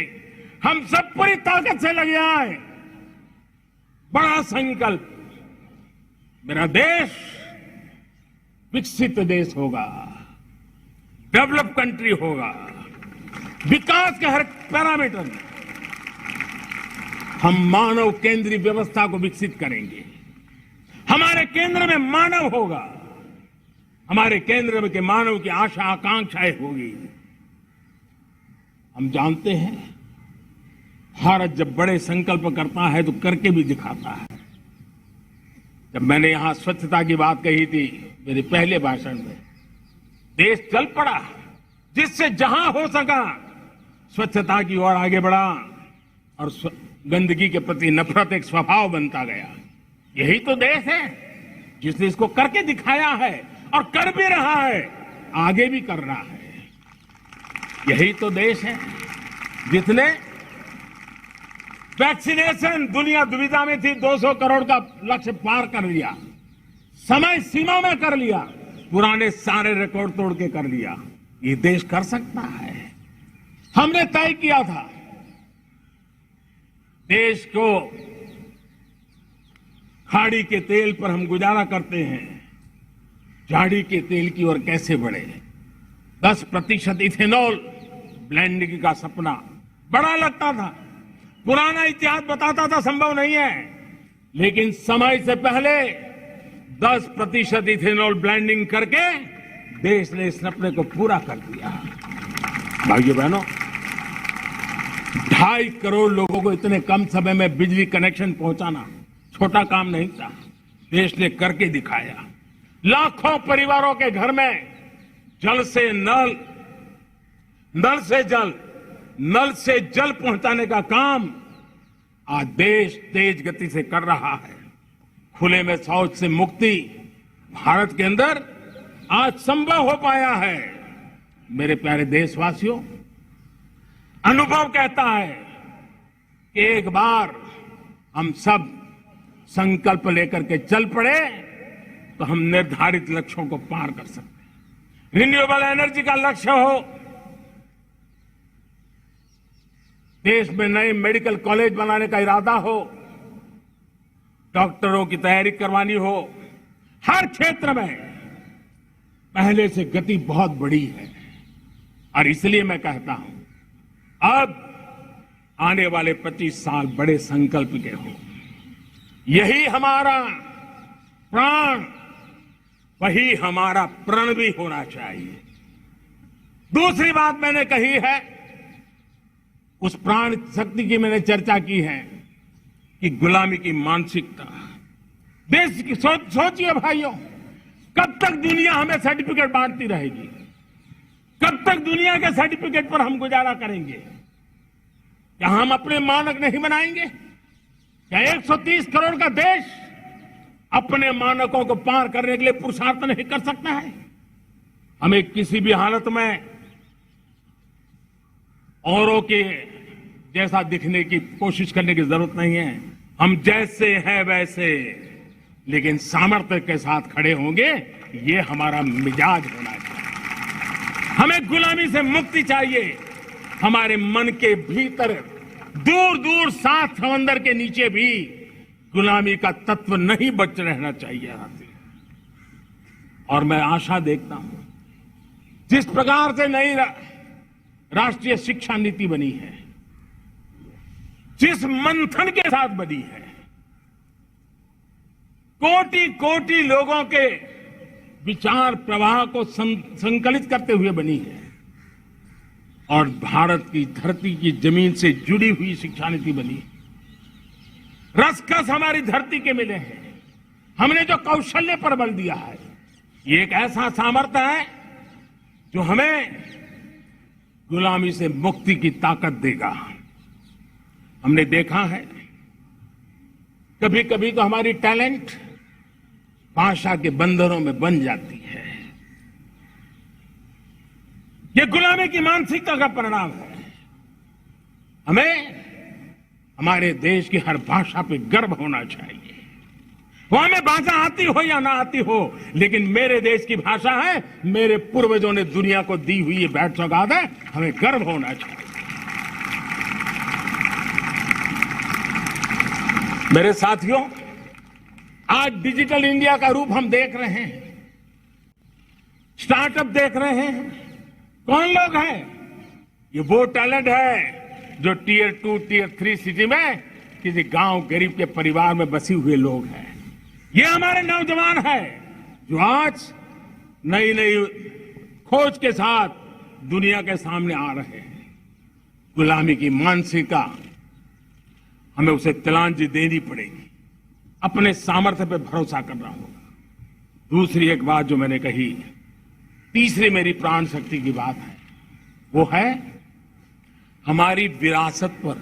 हम सब पूरी ताकत से लगे आए। बड़ा संकल्प, मेरा देश विकसित देश होगा, डेवलप कंट्री होगा। विकास के हर पैरामीटर में हम मानव केंद्रीय व्यवस्था को विकसित करेंगे। हमारे केंद्र में मानव होगा, हमारे केंद्र में के मानव की आशा आकांक्षाएं होगी। हम जानते हैं भारत जब बड़े संकल्प करता है तो करके भी दिखाता है। जब मैंने यहां स्वच्छता की बात कही थी मेरे पहले भाषण में, देश चल पड़ा, जिससे जहां हो सका स्वच्छता की ओर आगे बढ़ा और गंदगी के प्रति नफरत एक स्वभाव बनता गया। यही तो देश है जिसने इसको करके दिखाया है और कर भी रहा है, आगे भी कर रहा है। यही तो देश है जिसने वैक्सीनेशन, दुनिया दुविधा में थी, 200 करोड़ का लक्ष्य पार कर लिया, समय सीमा में कर लिया, पुराने सारे रिकॉर्ड तोड़ के कर लिया। ये देश कर सकता है। हमने तय किया था देश को खाड़ी के तेल पर हम गुजारा करते हैं, झाड़ी के तेल की ओर कैसे बढ़े। 10% इथेनॉल ब्लेंडिंग का सपना बड़ा लगता था, पुराना इतिहास बताता था संभव नहीं है, लेकिन समय से पहले 10% इथेनॉल ब्लेंडिंग करके देश ने इस सपने को पूरा कर दिया। भाइयों बहनों, 2.5 करोड़ लोगों को इतने कम समय में बिजली कनेक्शन पहुंचाना छोटा काम नहीं था, देश ने करके दिखाया। लाखों परिवारों के घर में जल से नल, नल से जल, नल से जल पहुंचाने का काम आज देश तेज गति से कर रहा है। खुले में शौच से मुक्ति भारत के अंदर आज संभव हो पाया है। मेरे प्यारे देशवासियों, अनुभव कहता है कि एक बार हम सब संकल्प लेकर के चल पड़े तो हम निर्धारित लक्ष्यों को पार कर सकते हैं। रिन्यूएबल एनर्जी का लक्ष्य हो, देश में नए मेडिकल कॉलेज बनाने का इरादा हो, डॉक्टरों की तैयारी करवानी हो, हर क्षेत्र में पहले से गति बहुत बड़ी है। और इसलिए मैं कहता हूं, अब आने वाले 25 साल बड़े संकल्प के हो। यही हमारा प्राण, वही हमारा प्रण भी होना चाहिए। दूसरी बात मैंने कही है, उस प्राण शक्ति की मैंने चर्चा की है कि गुलामी की मानसिकता देश की सोचिए भाइयों, कब तक दुनिया हमें सर्टिफिकेट बांटती रहेगी? कब तक दुनिया के सर्टिफिकेट पर हम गुजारा करेंगे? क्या हम अपने मानक नहीं बनाएंगे? क्या 130 करोड़ का देश अपने मानकों को पार करने के लिए पुरुषार्थ नहीं कर सकता है? हमें किसी भी हालत में औरों के जैसा दिखने की कोशिश करने की जरूरत नहीं है। हम जैसे हैं वैसे, लेकिन सामर्थ्य के साथ खड़े होंगे, ये हमारा मिजाज होना चाहिए। हमें गुलामी से मुक्ति चाहिए। हमारे मन के भीतर दूर दूर 7 समंदर के नीचे भी गुलामी का तत्व नहीं बच रहना चाहिए। और मैं आशा देखता हूं, जिस प्रकार से नई राष्ट्रीय शिक्षा नीति बनी है, जिस मंथन के साथ बनी है, कोटि कोटि लोगों के विचार प्रवाह को संकलित करते हुए बनी है, और भारत की धरती की जमीन से जुड़ी हुई शिक्षा नीति बनी है। रसकस हमारी धरती के मिले हैं। हमने जो कौशल्य पर बल दिया है, ये एक ऐसा सामर्थ्य है जो हमें गुलामी से मुक्ति की ताकत देगा। हमने देखा है कभी कभी तो हमारी टैलेंट भाषा के बंधनों में बन जाती है। ये गुलामी की मानसिकता का परिणाम है। हमें हमारे देश की हर भाषा पे गर्व होना चाहिए। वो हमें भाषा आती हो या ना आती हो, लेकिन मेरे देश की भाषा है, मेरे पूर्वजों ने दुनिया को दी हुई ये भेंट सौगात है, हमें गर्व होना चाहिए। मेरे साथियों, आज डिजिटल इंडिया का रूप हम देख रहे हैं, स्टार्टअप देख रहे हैं। कौन लोग हैं? ये वो टैलेंट है जो टियर 2, टियर 3 सिटी में किसी गांव गरीब के परिवार में बसे हुए लोग हैं। ये हमारे नौजवान हैं जो आज नई नई खोज के साथ दुनिया के सामने आ रहे हैं। गुलामी की मानसिकता हमें उसे तिलांजलि देनी पड़ेगी, अपने सामर्थ्य पे भरोसा करना होगा। दूसरी एक बात जो मैंने कही, तीसरी मेरी प्राण शक्ति की बात है, वो है हमारी विरासत पर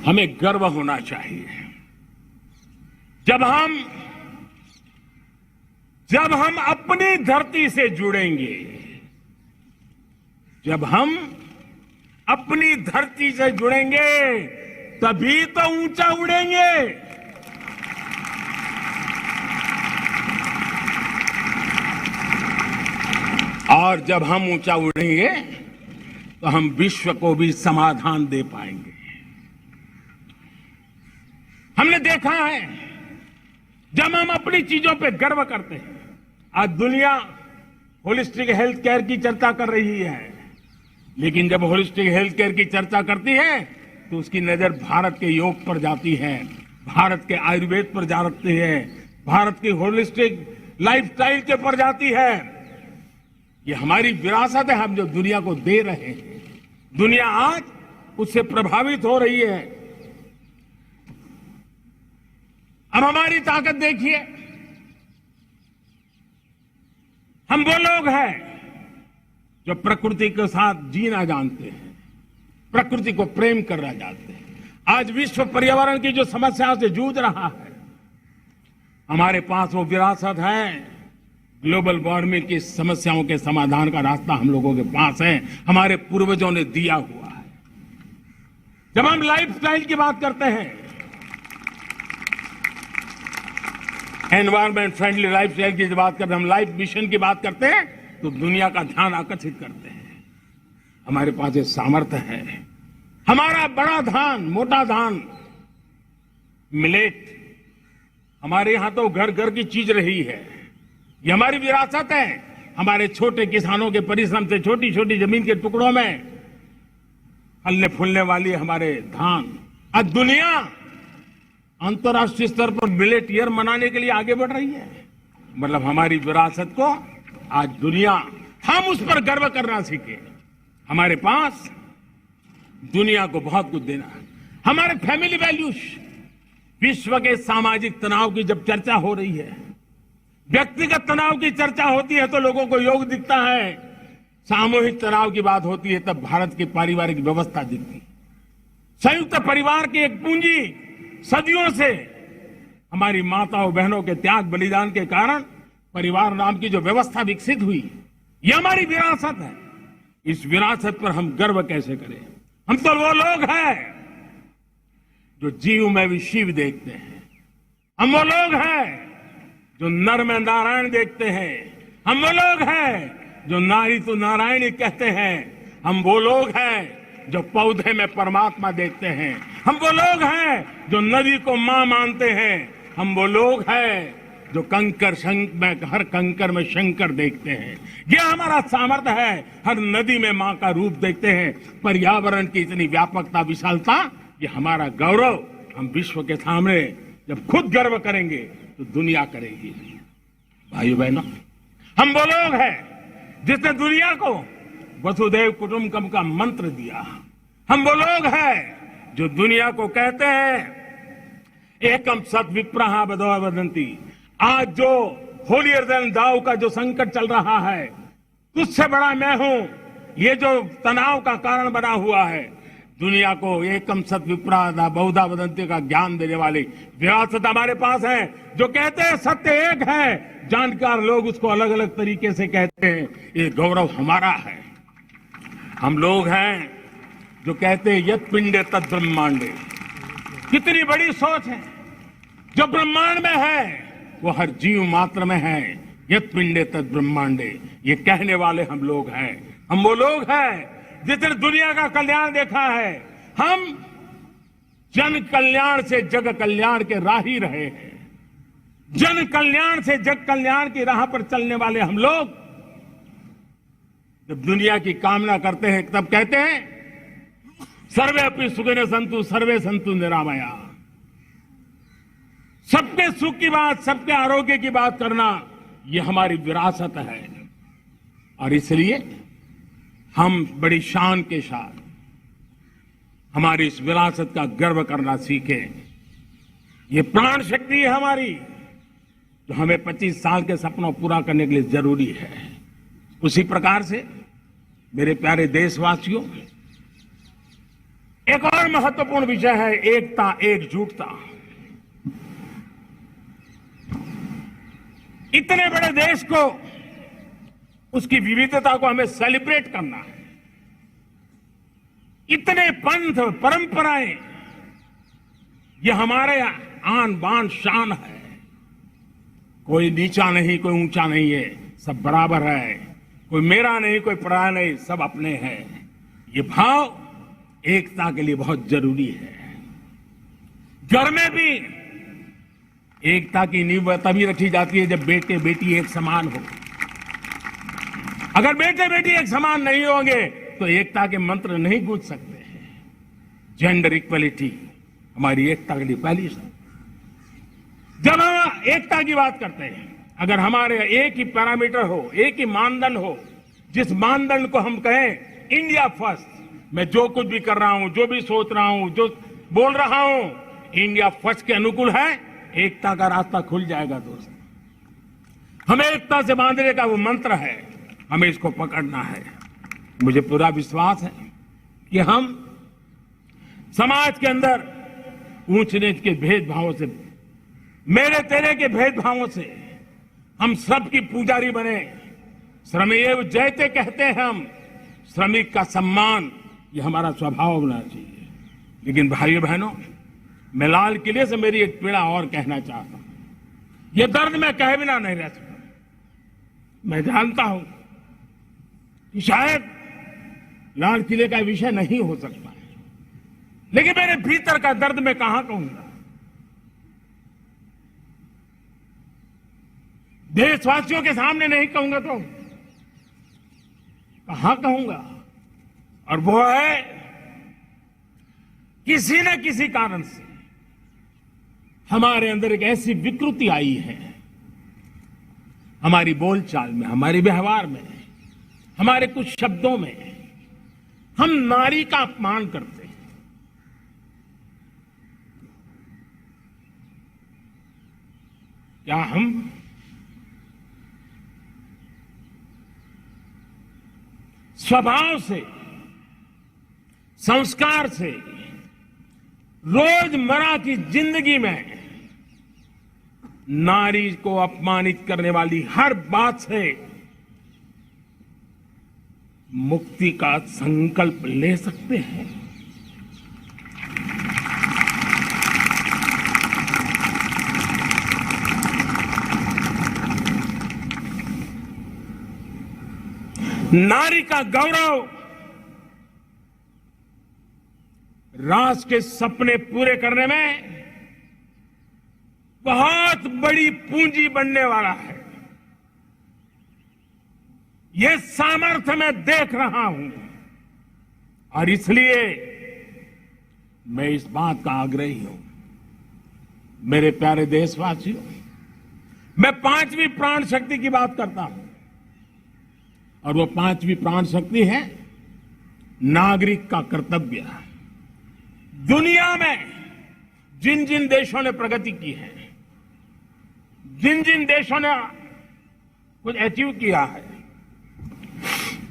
हमें गर्व होना चाहिए। जब हम अपनी धरती से जुड़ेंगे, जब हम अपनी धरती से जुड़ेंगे, तभी तो ऊंचा उड़ेंगे। और जब हम ऊंचा उड़ेंगे तो हम विश्व को भी समाधान दे पाएंगे। हमने देखा है जब हम अपनी चीजों पे गर्व करते हैं, आज दुनिया होलिस्टिक हेल्थ केयर की चर्चा कर रही है, लेकिन जब होलिस्टिक हेल्थ केयर की चर्चा करती है तो उसकी नजर भारत के योग पर जाती है, भारत के आयुर्वेद पर जाती है, भारत की होलिस्टिक लाइफस्टाइल के पर जाती है। ये हमारी विरासत है, हम जो दुनिया को दे रहे हैं। दुनिया आज उससे प्रभावित हो रही है। अब हमारी ताकत देखिए, हम वो लोग हैं जो प्रकृति के साथ जीना जानते हैं, प्रकृति को प्रेम करना जानते हैं। आज विश्व पर्यावरण की जो समस्याओं से जूझ रहा है, हमारे पास वो विरासत है। ग्लोबल वार्मिंग की समस्याओं के समाधान का रास्ता हम लोगों के पास है, हमारे पूर्वजों ने दिया हुआ है। जब हम लाइफस्टाइल की बात करते हैं, एनवायरमेंट फ्रेंडली लाइफस्टाइल की बात करते हैं, हम लाइफ मिशन की बात करते हैं, तो दुनिया का ध्यान आकर्षित करते हैं। हमारे पास ये सामर्थ्य है। हमारा बड़ा धान, मोटा धान, मिलेट, हमारे यहां तो घर घर की चीज रही है। ये हमारी विरासत है। हमारे छोटे किसानों के परिश्रम से छोटी छोटी जमीन के टुकड़ों में फलने फूलने वाली हमारे धान। आज दुनिया अंतर्राष्ट्रीय स्तर पर मिलेट ईयर मनाने के लिए आगे बढ़ रही है। मतलब हमारी विरासत को आज दुनिया, हम उस पर गर्व करना सीखे। हमारे पास दुनिया को बहुत कुछ देना है। हमारे फैमिली वैल्यूज, विश्व के सामाजिक तनाव की जब चर्चा हो रही है, व्यक्तिगत तनाव की चर्चा होती है तो लोगों को योग दिखता है, सामूहिक तनाव की बात होती है तब भारत की पारिवारिक व्यवस्था दिखती है। संयुक्त परिवार की एक पूंजी सदियों से हमारी माताओं बहनों के त्याग बलिदान के कारण परिवार नाम की जो व्यवस्था विकसित हुई, ये हमारी विरासत है। इस विरासत पर हम गर्व कैसे करें? हम तो वो लोग हैं जो जीव में भी शिव देखते हैं। हम वो लोग हैं जो नर में नारायण देखते हैं। हम वो लोग हैं जो नारी तो नारायणी कहते हैं। हम वो लोग हैं जो पौधे में परमात्मा देखते हैं। हम वो लोग हैं जो नदी को मां मानते हैं। हम वो लोग हैं जो हर कंकर में शंकर देखते हैं। यह हमारा सामर्थ्य है। हर नदी में मां का रूप देखते हैं। पर्यावरण की इतनी व्यापकता, विशालता, ये हमारा गौरव। हम विश्व के सामने जब खुद गर्व करेंगे तो दुनिया करेगी। भाइयों बहनों, हम वो लोग हैं जिसने दुनिया को वसुधैव कुटुंबकम का मंत्र दिया। हम वो लोग हैं जो दुनिया को कहते हैं एकम सत विप्रहा बदो वदंती, आज जो होलियर देन दाऊ का जो संकट चल रहा है, तुझसे बड़ा मैं हूं, ये जो तनाव का कारण बना हुआ है, दुनिया को एकम सत विप्रादा बहुधा वदंती का ज्ञान देने वाली विरासत हमारे पास है। जो कहते हैं सत्य एक है, जानकार लोग उसको अलग अलग तरीके से कहते हैं। ये गौरव हमारा है। हम लोग हैं जो कहते हैं यत पिंडे तत् ब्रह्मांडे। कितनी बड़ी सोच है। जो ब्रह्मांड में है वो हर जीव मात्र में है। यत पिंडे तत् ब्रह्मांडे, ये कहने वाले हम लोग हैं। हम वो लोग हैं जिसने दुनिया का कल्याण देखा है। हम जन कल्याण से जग कल्याण के राही रहे हैं। जन कल्याण से जग कल्याण की राह पर चलने वाले हम लोग जब दुनिया की कामना करते हैं तब कहते हैं सर्वे अपनी सुखिनः सन्तु सर्वे सन्तु निरामया। सबके सुख की बात, सबके आरोग्य की बात करना, ये हमारी विरासत है। और इसलिए हम बड़ी शान के साथ हमारी इस विरासत का गर्व करना सीखें। ये प्राण शक्ति है हमारी, जो हमें 25 साल के सपनों पूरा करने के लिए जरूरी है। उसी प्रकार से मेरे प्यारे देशवासियों, एक और महत्वपूर्ण विषय है एकता, एकजुटता। इतने बड़े देश को, उसकी विविधता को हमें सेलिब्रेट करना है। इतने पंथ परंपराएं, ये हमारे आन बान शान है। कोई नीचा नहीं, कोई ऊंचा नहीं है, सब बराबर है। कोई मेरा नहीं, कोई पराया नहीं, सब अपने हैं। ये भाव एकता के लिए बहुत जरूरी है। घर में भी एकता की नींव तभी रखी जाती है जब बेटे बेटी एक समान हो। अगर बेटे बेटी एक समान नहीं होंगे तो एकता के मंत्र नहीं गूंज सकते हैं। जेंडर इक्वलिटी हमारी एकता के लिए पहली शर्त। जब हम एकता की बात करते हैं, अगर हमारे एक ही पैरामीटर हो, एक ही मानदंड हो, जिस मानदंड को हम कहें इंडिया फर्स्ट, मैं जो कुछ भी कर रहा हूं, जो भी सोच रहा हूं, जो बोल रहा हूं, इंडिया फर्स्ट के अनुकूल है, एकता का रास्ता खुल जाएगा। दोस्त, हमें एकता से बांधने का वो मंत्र है, हमें इसको पकड़ना है। मुझे पूरा विश्वास है कि हम समाज के अंदर ऊंच नीच के भेदभावों से, मेरे तेरे के भेदभावों से हम सबकी पुजारी बने। श्रमेव जयते कहते हैं हम, श्रमिक का सम्मान, ये हमारा स्वभाव होना चाहिए। लेकिन भाइयों बहनों, मैं लाल किले से मेरी एक पीड़ा और कहना चाहता हूं। ये दर्द मैं कहे बिना नहीं रह सकता। मैं जानता हूं कि शायद लाल किले का विषय नहीं हो सकता है, लेकिन मेरे भीतर का दर्द मैं कहां कहूंगा। देशवासियों के सामने नहीं कहूंगा तो कहां कहूंगा। और वो है, किसी न किसी कारण से हमारे अंदर एक ऐसी विकृति आई है, हमारी बोलचाल में, हमारे व्यवहार में, हमारे कुछ शब्दों में, हम नारी का अपमान करते हैं। क्या हम स्वभाव से, संस्कार से, रोजमर्रा की जिंदगी में नारी को अपमानित करने वाली हर बात से मुक्ति का संकल्प ले सकते हैं? नारी का गौरव राष्ट्र के सपने पूरे करने में बहुत बड़ी पूंजी बनने वाला है। ये सामर्थ्य मैं देख रहा हूं और इसलिए मैं इस बात का आग्रही हूं। मेरे प्यारे देशवासियों, मैं 5वीं प्राण शक्ति की बात करता हूं और वो 5वीं प्राण शक्ति है नागरिक का कर्तव्य। दुनिया में जिन जिन देशों ने प्रगति की है, जिन जिन देशों ने कुछ अचीव किया है,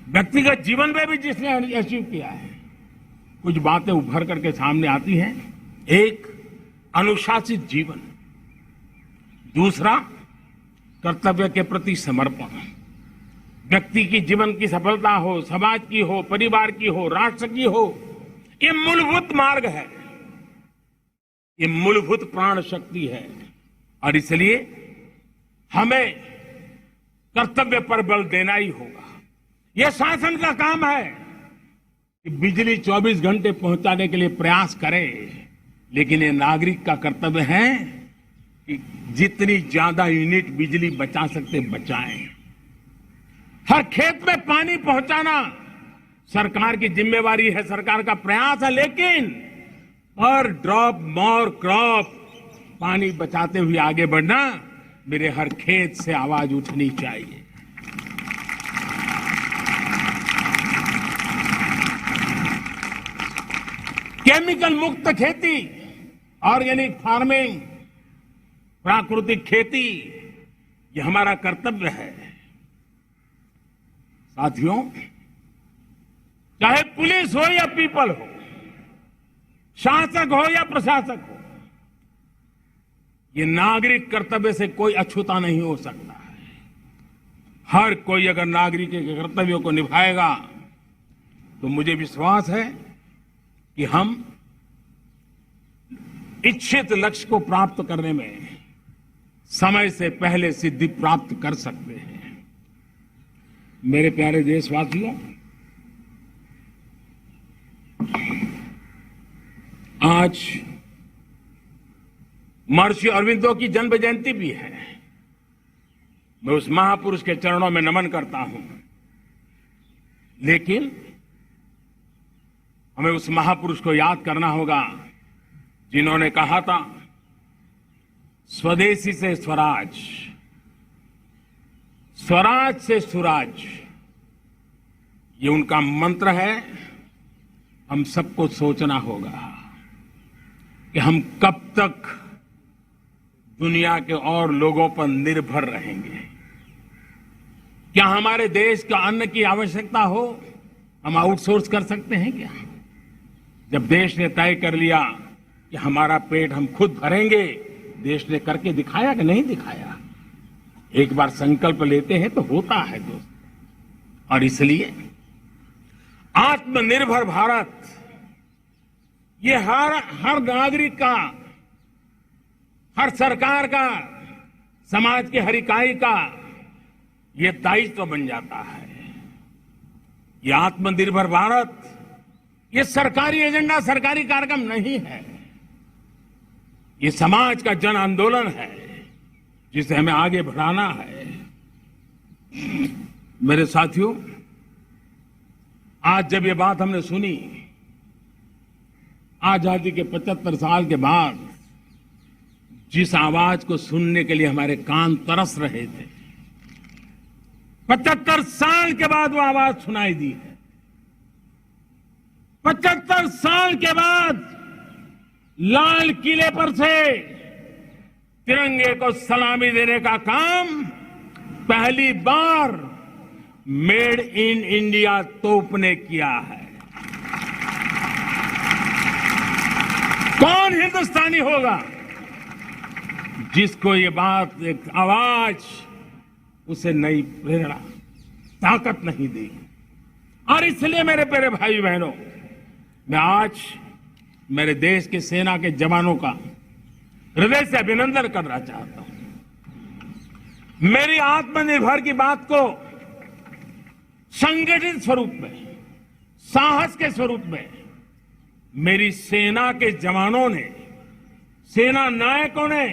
व्यक्तिगत जीवन में भी जिसने अचीव किया है, कुछ बातें उभर करके सामने आती हैं। एक, अनुशासित जीवन। दूसरा, कर्तव्य के प्रति समर्पण। व्यक्ति की जीवन की सफलता हो, समाज की हो, परिवार की हो, राष्ट्र की हो, ये मूलभूत मार्ग है, ये मूलभूत प्राण शक्ति है। और इसलिए हमें कर्तव्य पर बल देना ही होगा। यह शासन का काम है कि बिजली 24 घंटे पहुंचाने के लिए प्रयास करे, लेकिन ये नागरिक का कर्तव्य है कि जितनी ज्यादा यूनिट बिजली बचा सकते बचाएं। हर खेत में पानी पहुंचाना सरकार की जिम्मेवारी है, सरकार का प्रयास है, लेकिन पर ड्रॉप मोर क्रॉप, पानी बचाते हुए आगे बढ़ना, मेरे हर खेत से आवाज उठनी चाहिए। केमिकल मुक्त खेती, ऑर्गेनिक फार्मिंग, प्राकृतिक खेती, ये हमारा कर्तव्य है। साथियों, चाहे पुलिस हो या पीपल हो, शासक हो या प्रशासक हो, ये नागरिक कर्तव्य से कोई अछूता नहीं हो सकता है। हर कोई अगर नागरिक के कर्तव्यों को निभाएगा तो मुझे विश्वास है कि हम इच्छित लक्ष्य को प्राप्त करने में समय से पहले सिद्धि प्राप्त कर सकते हैं। मेरे प्यारे देशवासियों, आज महर्षि अरविंदो की जन्म जयंती भी है। मैं उस महापुरुष के चरणों में नमन करता हूं, लेकिन हमें उस महापुरुष को याद करना होगा जिन्होंने कहा था, स्वदेशी से स्वराज, स्वराज से सुराज। ये उनका मंत्र है। हम सबको सोचना होगा कि हम कब तक दुनिया के और लोगों पर निर्भर रहेंगे। क्या हमारे देश का अन्न की आवश्यकता हो, हम आउटसोर्स कर सकते हैं क्या? जब देश ने तय कर लिया कि हमारा पेट हम खुद भरेंगे, देश ने करके दिखाया कि नहीं दिखाया? एक बार संकल्प लेते हैं तो होता है दोस्त। और इसलिए आत्मनिर्भर भारत, ये हर नागरिक का, हर सरकार का, समाज के हर इकाई का ये दायित्व बन जाता है। ये आत्मनिर्भर भारत, ये सरकारी एजेंडा, सरकारी कार्यक्रम नहीं है। ये समाज का जन आंदोलन है जिसे हमें आगे बढ़ाना है। मेरे साथियों, आज जब ये बात हमने सुनी, आजादी के 75 साल के बाद जिस आवाज को सुनने के लिए हमारे कान तरस रहे थे, 75 साल के बाद वो आवाज सुनाई दी है। 75 साल के बाद लाल किले पर से तिरंगे को सलामी देने का काम पहली बार मेड इन इंडिया तोप ने किया है। कौन हिंदुस्तानी होगा जिसको ये बात, एक आवाज उसे नई प्रेरणा, ताकत नहीं दी? और इसलिए मेरे प्यारे भाई बहनों, मैं आज मेरे देश के सेना के जवानों का हृदय से अभिनंदन करना चाहता हूं। मेरी आत्मनिर्भर की बात को संगठित स्वरूप में, साहस के स्वरूप में मेरी सेना के जवानों ने, सेना नायकों ने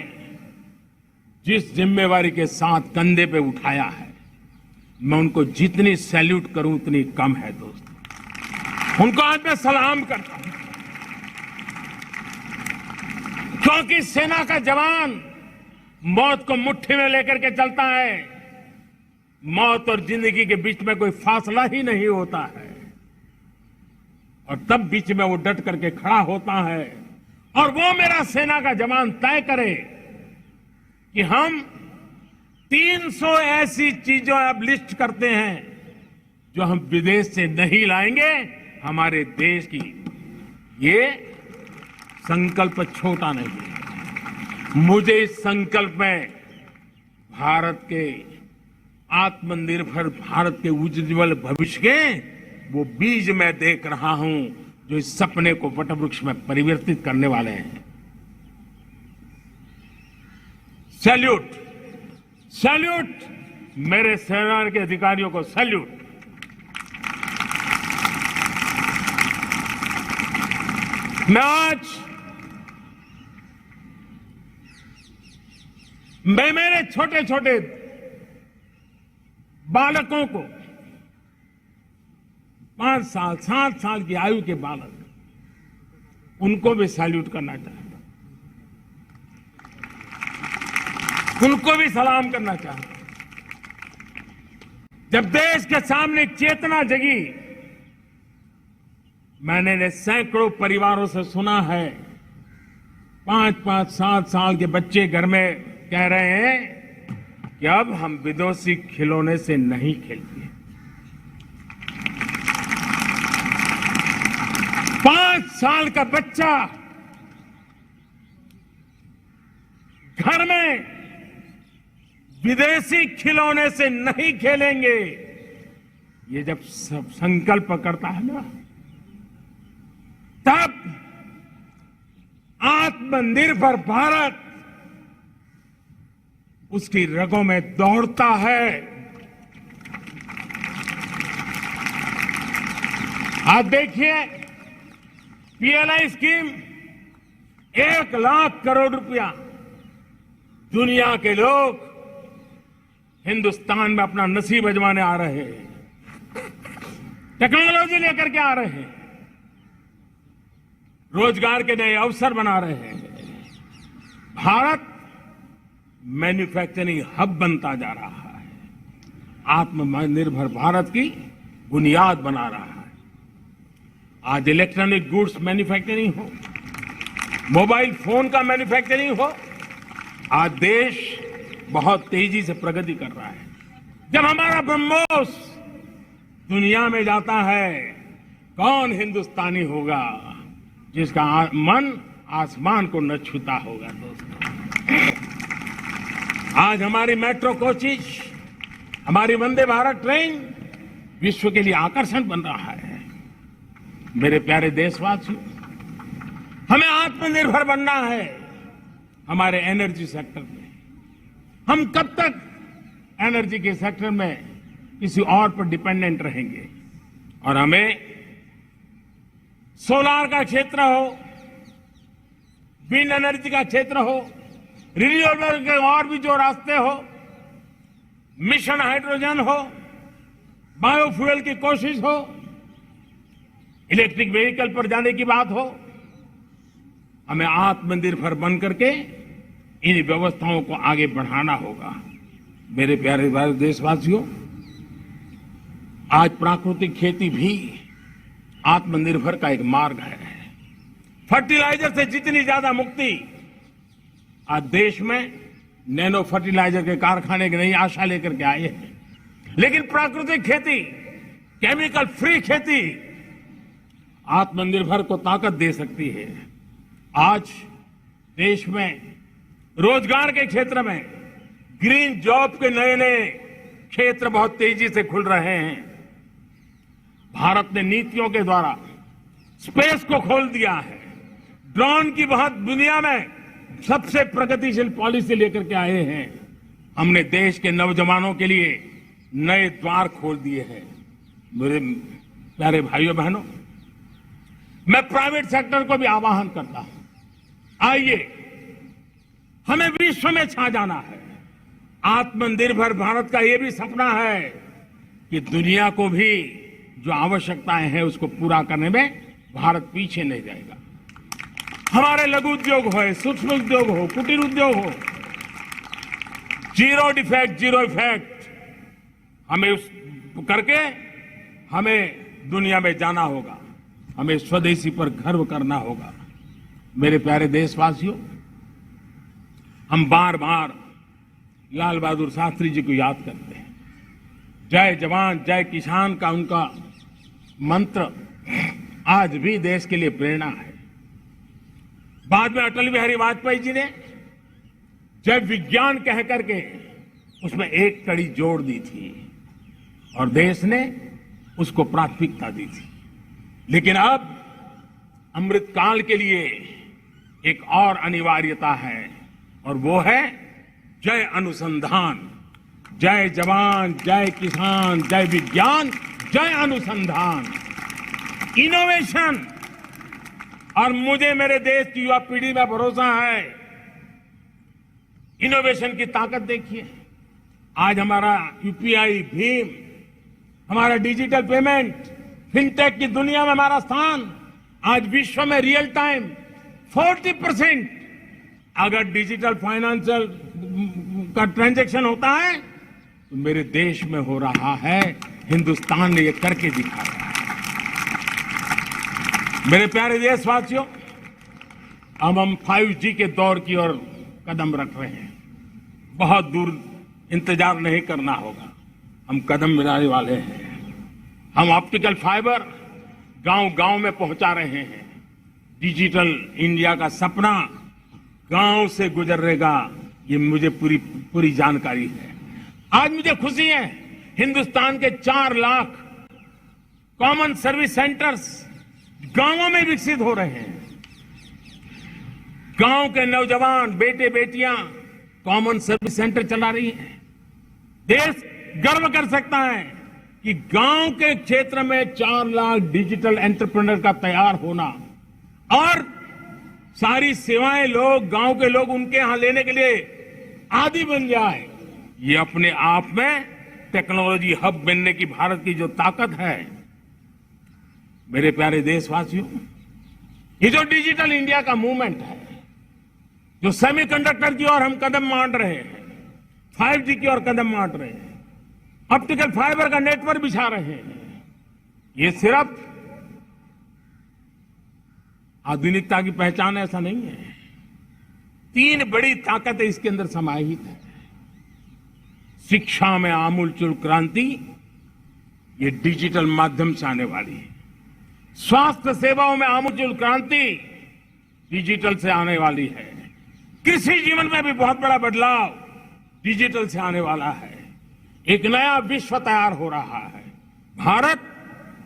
जिस जिम्मेवारी के साथ कंधे पे उठाया है, मैं उनको जितनी सैल्यूट करूं उतनी कम है दोस्तों। उनको आज मैं सलाम करता हूं, क्योंकि सेना का जवान मौत को मुट्ठी में लेकर के चलता है। मौत और जिंदगी के बीच में कोई फासला ही नहीं होता है, और तब बीच में वो डट करके खड़ा होता है। और वो मेरा सेना का जवान तय करे कि हम 300 ऐसी चीजों अब लिस्ट करते हैं जो हम विदेश से नहीं लाएंगे हमारे देश की। ये संकल्प छोटा नहीं है। मुझे इस संकल्प में भारत के आत्मनिर्भर भारत के उज्जवल भविष्य के वो बीज मैं देख रहा हूं जो इस सपने को वटवृक्ष में परिवर्तित करने वाले हैं। सैल्यूट, सैल्यूट मेरे सेना के अधिकारियों को, सैल्यूट। मैं मेरे छोटे छोटे बालकों को 5 साल 7 साल की आयु के बालक उनको भी सैल्यूट करना चाहता, उनको भी सलाम करना चाहता। जब देश के सामने चेतना जगी, मैंने सैकड़ों परिवारों से सुना है 5-5, 7 साल के बच्चे घर में कह रहे हैं कि अब हम विदेशी खिलौने से नहीं खेलते। 5 साल का बच्चा घर में विदेशी खिलौने से नहीं खेलेंगे। ये जब सब संकल्प करता है ना, तब आत्मनिर्भर भारत उसकी रगों में दौड़ता है। आप देखिए, पीएलआई स्कीम 1 लाख करोड़ रुपया दुनिया के लोग हिंदुस्तान में अपना नसीब आजमाने आ रहे हैं, टेक्नोलॉजी लेकर के आ रहे हैं, रोजगार के नए अवसर बना रहे हैं। भारत मैन्युफैक्चरिंग हब बनता जा रहा है, आत्मनिर्भर भारत की बुनियाद बना रहा है। आज इलेक्ट्रॉनिक गुड्स मैन्युफैक्चरिंग हो, मोबाइल फोन का मैन्युफैक्चरिंग हो, आज देश बहुत तेजी से प्रगति कर रहा है। जब हमारा ब्रह्मोस दुनिया में जाता है, कौन हिंदुस्तानी होगा जिसका मन आसमान को न छूता होगा। दोस्तों, आज हमारी मेट्रो कोचेज, हमारी वंदे भारत ट्रेन विश्व के लिए आकर्षण बन रहा है। मेरे प्यारे देशवासियों, हमें आत्मनिर्भर बनना है हमारे एनर्जी सेक्टर में। हम कब तक एनर्जी के सेक्टर में किसी और पर डिपेंडेंट रहेंगे? और हमें सोलार का क्षेत्र हो, विंड एनर्जी का क्षेत्र हो, रिन्यूएबल के और भी जो रास्ते हो, मिशन हाइड्रोजन हो, बायोफ्यूल की कोशिश हो, इलेक्ट्रिक व्हीकल पर जाने की बात हो, हमें आत्मनिर्भर बन करके इन व्यवस्थाओं को आगे बढ़ाना होगा। मेरे प्यारे भारत देशवासियों, आज प्राकृतिक खेती भी आत्मनिर्भर का एक मार्ग है। फर्टिलाइजर से जितनी ज्यादा मुक्ति, आज देश में नैनो फर्टिलाइजर के कारखाने की नई आशा लेकर के आए हैं। लेकिन प्राकृतिक खेती, केमिकल फ्री खेती आत्मनिर्भर को ताकत दे सकती है। आज देश में रोजगार के क्षेत्र में ग्रीन जॉब के नए नए क्षेत्र बहुत तेजी से खुल रहे हैं। भारत ने नीतियों के द्वारा स्पेस को खोल दिया है। ड्रोन की बहुत दुनिया में सबसे प्रगतिशील पॉलिसी लेकर के आए हैं। हमने देश के नौजवानों के लिए नए द्वार खोल दिए हैं। मेरे प्यारे भाइयों बहनों, मैं प्राइवेट सेक्टर को भी आह्वान करता हूं, आइए हमें विश्व में छा जाना है। आत्मनिर्भर भारत का यह भी सपना है कि दुनिया को भी जो आवश्यकताएं हैं उसको पूरा करने में भारत पीछे नहीं जाएगा। हमारे लघु उद्योग हो, सूक्ष्म उद्योग हो, कुटीर उद्योग हो, जीरो डिफेक्ट जीरो इफेक्ट, हमें उस करके हमें दुनिया में जाना होगा। हमें स्वदेशी पर गर्व करना होगा। मेरे प्यारे देशवासियों, हम बार बार लाल बहादुर शास्त्री जी को याद करते हैं। जय जवान जय किसान का उनका मंत्र आज भी देश के लिए प्रेरणा है। बाद में अटल बिहारी वाजपेयी जी ने जय विज्ञान कह करके उसमें एक कड़ी जोड़ दी थी और देश ने उसको प्राथमिकता दी थी। लेकिन अब अमृत काल के लिए एक और अनिवार्यता है और वो है जय अनुसंधान। जय जवान जय किसान जय विज्ञान जय अनुसंधान, इनोवेशन। और मुझे मेरे देश की युवा पीढ़ी में भरोसा है। इनोवेशन की ताकत देखिए, आज हमारा यूपीआई भीम, हमारा डिजिटल पेमेंट, फिनटेक की दुनिया में हमारा स्थान, आज विश्व में रियल टाइम 40% अगर डिजिटल फाइनेंशियल का ट्रांजैक्शन होता है तो मेरे देश में हो रहा है। हिंदुस्तान ने ये करके दिखाया है। मेरे प्यारे देशवासियों, अब हम 5G के दौर की ओर कदम रख रहे हैं। बहुत दूर इंतजार नहीं करना होगा, हम कदम मिलाने वाले हैं। हम ऑप्टिकल फाइबर गांव-गांव में पहुंचा रहे हैं। डिजिटल इंडिया का सपना गांव से गुजरेगा, ये मुझे पूरी जानकारी है। आज मुझे खुशी है, हिंदुस्तान के 4 लाख कॉमन सर्विस सेंटर्स गांवों में विकसित हो रहे हैं। गांव के नौजवान बेटे बेटियां कॉमन सर्विस सेंटर चला रही हैं। देश गर्व कर सकता है कि गांव के क्षेत्र में 4 लाख डिजिटल एंटरप्रेन्योर का तैयार होना और सारी सेवाएं लोग गांव के लोग उनके यहां लेने के लिए आदी बन जाए, ये अपने आप में टेक्नोलॉजी हब बनने की भारत की जो ताकत है। मेरे प्यारे देशवासियों, ये जो डिजिटल इंडिया का मूवमेंट है, जो सेमीकंडक्टर की ओर हम कदम मांड रहे हैं, 5G की ओर कदम मांड रहे हैं, ऑप्टिकल फाइबर का नेटवर्क बिछा रहे हैं, ये सिर्फ आधुनिकता की पहचान ऐसा नहीं है। 3 बड़ी ताकतें इसके अंदर समाहित है। शिक्षा में आमूलचूल क्रांति, ये डिजिटल माध्यम से आने वाली है। स्वास्थ्य सेवाओं में आमूलचूल क्रांति डिजिटल से आने वाली है। कृषि जीवन में भी बहुत बड़ा बदलाव डिजिटल से आने वाला है। एक नया विश्व तैयार हो रहा है। भारत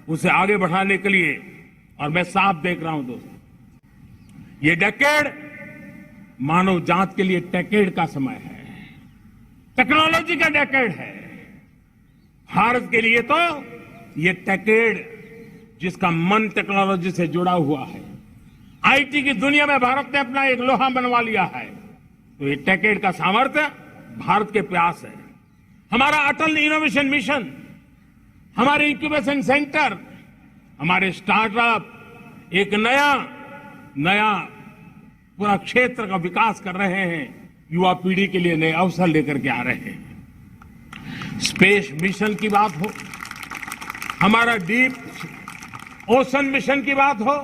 उसे आगे बढ़ाने के लिए, और मैं साफ देख रहा हूं दोस्तों, ये डेकेड मानव जात के लिए टेकेड का समय है, टेक्नोलॉजी का डेकेड है। भारत के लिए तो ये टेकेड जिसका मन टेक्नोलॉजी से जुड़ा हुआ है, आईटी की दुनिया में भारत ने अपना एक लोहा बनवा लिया है, तो ये टेकेड का सामर्थ्य भारत के प्यास है। हमारा अटल इनोवेशन मिशन, हमारे इंक्यूबेशन सेंटर, हमारे स्टार्टअप एक नया पूरा क्षेत्र का विकास कर रहे हैं। युवा पीढ़ी के लिए नए अवसर लेकर के आ रहे हैं। स्पेस मिशन की बात हो, हमारा डीप ओशन मिशन की बात हो,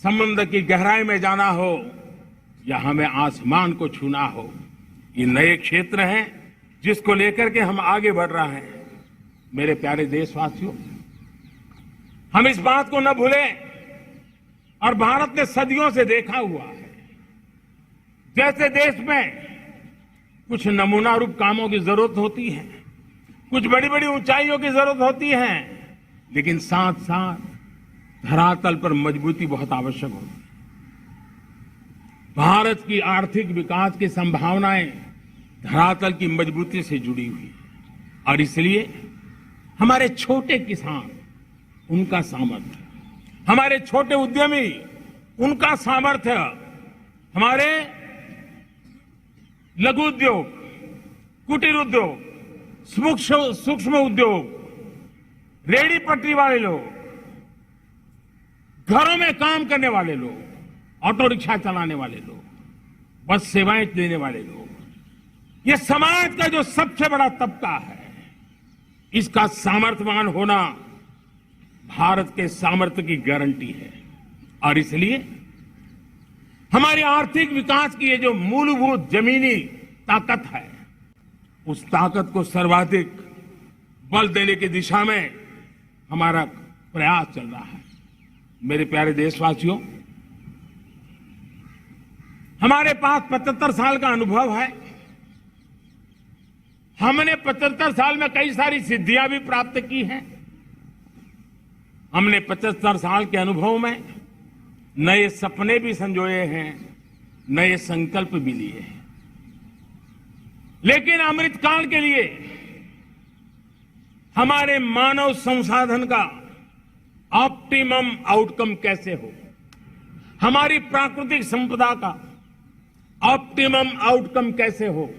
समुद्र की गहराई में जाना हो या हमें आसमान को छूना हो, ये नए क्षेत्र हैं जिसको लेकर के हम आगे बढ़ रहे हैं। मेरे प्यारे देशवासियों, हम इस बात को न भूलें, और भारत ने सदियों से देखा हुआ है, जैसे देश में कुछ नमूना रूप कामों की जरूरत होती है, कुछ बड़ी बड़ी ऊंचाइयों की जरूरत होती है, लेकिन साथ साथ धरातल पर मजबूती बहुत आवश्यक होती है। भारत की आर्थिक विकास की संभावनाएं धरातल की मजबूती से जुड़ी हुई है, और इसलिए हमारे छोटे किसान, उनका सामर्थ्य, हमारे छोटे उद्यमी, उनका सामर्थ्य, हमारे लघु उद्योग, कुटीर उद्योग, सूक्ष्म उद्योग, रेहड़ी पटरी वाले लोग, घरों में काम करने वाले लोग, ऑटो रिक्शा चलाने वाले लोग, बस सेवाएं देने वाले लोग, ये समाज का जो सबसे बड़ा तबका है, इसका सामर्थ्यवान होना भारत के सामर्थ्य की गारंटी है। और इसलिए हमारे आर्थिक विकास की ये जो मूलभूत जमीनी ताकत है, उस ताकत को सर्वाधिक बल देने की दिशा में हमारा प्रयास चल रहा है। मेरे प्यारे देशवासियों, हमारे पास 75 साल का अनुभव है। हमने 75 साल में कई सारी सिद्धियां भी प्राप्त की हैं। हमने 75 साल के अनुभव में नए सपने भी संजोए हैं, नए संकल्प भी लिए हैं। लेकिन अमृतकाल के लिए हमारे मानव संसाधन का ऑप्टिमम आउटकम कैसे हो, हमारी प्राकृतिक संपदा का ऑप्टिमम आउटकम कैसे हो,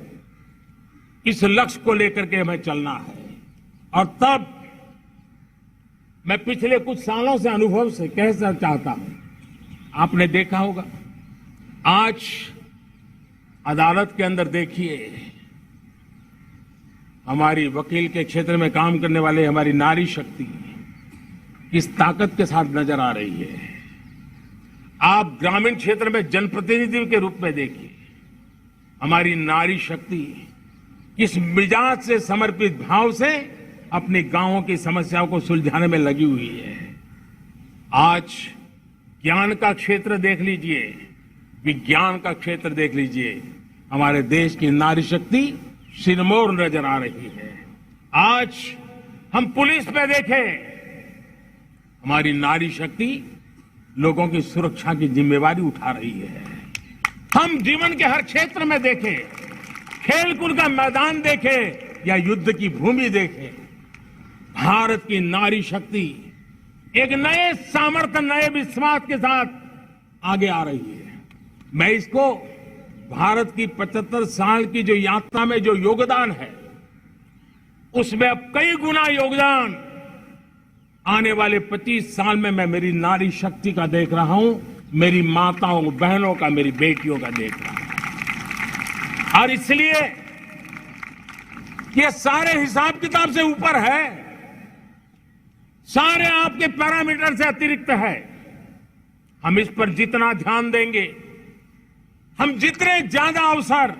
इस लक्ष्य को लेकर के हमें चलना है। और तब मैं पिछले कुछ सालों से अनुभव से कहना चाहता हूं, आपने देखा होगा आज अदालत के अंदर देखिए, हमारी वकील के क्षेत्र में काम करने वाले हमारी नारी शक्ति किस ताकत के साथ नजर आ रही है। आप ग्रामीण क्षेत्र में जनप्रतिनिधि के रूप में देखिए, हमारी नारी शक्ति किस मिजाज से, समर्पित भाव से अपने गांवों की समस्याओं को सुलझाने में लगी हुई है। आज ज्ञान का क्षेत्र देख लीजिए, विज्ञान का क्षेत्र देख लीजिए, हमारे देश की नारी शक्ति सिरमौर नजर आ रही है। आज हम पुलिस में देखें, हमारी नारी शक्ति लोगों की सुरक्षा की जिम्मेवारी उठा रही है। हम जीवन के हर क्षेत्र में देखें, खेलकूद का मैदान देखें या युद्ध की भूमि देखें, भारत की नारी शक्ति एक नए सामर्थ्य, नए विश्वास के साथ आगे आ रही है। मैं इसको भारत की 75 साल की जो यात्रा में जो योगदान है, उसमें अब कई गुना योगदान आने वाले 25 साल में मैं मेरी नारी शक्ति का देख रहा हूं, मेरी माताओं बहनों का, मेरी बेटियों का देख रहा हूं। और इसलिए ये सारे हिसाब किताब से ऊपर है, सारे आपके पैरामीटर से अतिरिक्त है। हम इस पर जितना ध्यान देंगे, हम जितने ज्यादा अवसर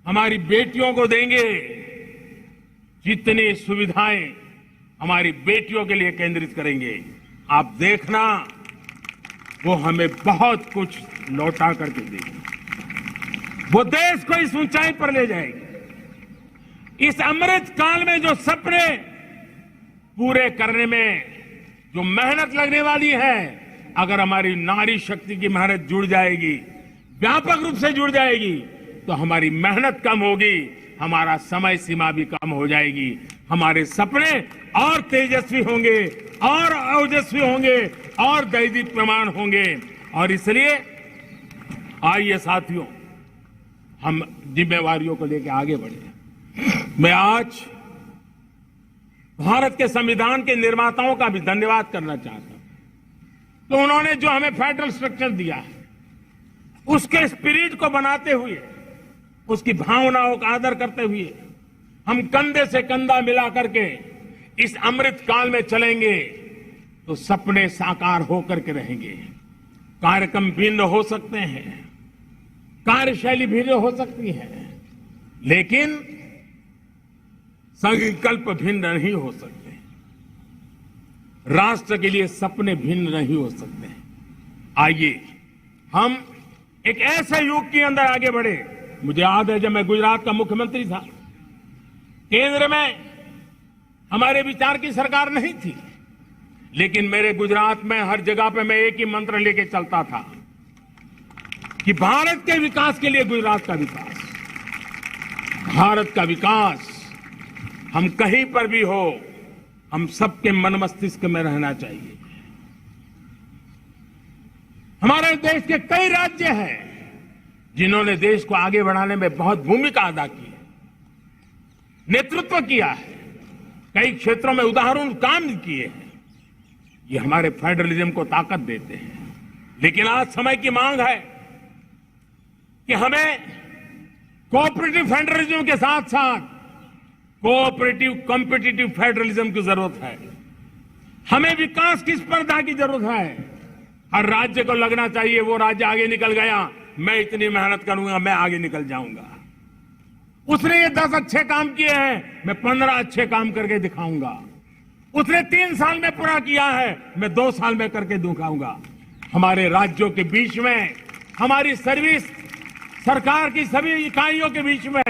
हमारी बेटियों को देंगे, जितनी सुविधाएं हमारी बेटियों के लिए केंद्रित करेंगे, आप देखना वो हमें बहुत कुछ लौटा करके देगी। वो देश को इस ऊंचाई पर ले जाएगी। इस अमृत काल में जो सपने पूरे करने में जो मेहनत लगने वाली है, अगर हमारी नारी शक्ति की मेहनत जुड़ जाएगी, व्यापक रूप से जुड़ जाएगी, तो हमारी मेहनत कम होगी, हमारा समय सीमा भी कम हो जाएगी, हमारे सपने और तेजस्वी होंगे, और ओजस्वी होंगे, और दैदीप्यमान होंगे। और इसलिए आइए साथियों, हम जिम्मेवारियों को लेकर आगे बढ़े। मैं आज भारत के संविधान के निर्माताओं का भी धन्यवाद करना चाहता हूं। तो उन्होंने जो हमें फेडरल स्ट्रक्चर दिया है, उसके स्पिरिट को बनाते हुए, उसकी भावनाओं का आदर करते हुए, हम कंधे से कंधा मिला करके इस अमृत काल में चलेंगे तो सपने साकार होकर के रहेंगे। कार्यक्रम भिन्न हो सकते हैं, कार्यशैली भिन्न हो सकती है, लेकिन संकल्प भिन्न नहीं हो सकते। राष्ट्र के लिए सपने भिन्न नहीं हो सकते। आइए हम एक ऐसे युग के अंदर आगे बढ़े। मुझे याद है जब मैं गुजरात का मुख्यमंत्री था, केंद्र में हमारे विचार की सरकार नहीं थी, लेकिन मेरे गुजरात में हर जगह पे मैं एक ही मंत्र लेके चलता था कि भारत के विकास के लिए गुजरात का विकास, भारत का विकास हम कहीं पर भी हो, हम सबके मन मस्तिष्क में रहना चाहिए। हमारे देश के कई राज्य हैं जिन्होंने देश को आगे बढ़ाने में बहुत भूमिका अदा की है, नेतृत्व किया है, कई क्षेत्रों में उदाहरण काम किए हैं। ये हमारे फेडरलिज्म को ताकत देते हैं। लेकिन आज समय की मांग है कि हमें कोऑपरेटिव फेडरलिज्म के साथ साथ कोऑपरेटिव कॉम्पिटिटिव फेडरलिज्म की जरूरत है। हमें विकास की स्पर्धा की जरूरत है। हर राज्य को लगना चाहिए वो राज्य आगे निकल गया, मैं इतनी मेहनत करूंगा, मैं आगे निकल जाऊंगा। उसने ये 10 अच्छे काम किए हैं, मैं 15 अच्छे काम करके दिखाऊंगा। उसने 3 साल में पूरा किया है, मैं 2 साल में करके दिखाऊंगा। हमारे राज्यों के बीच में, हमारी सर्विस सरकार की सभी इकाइयों के बीच में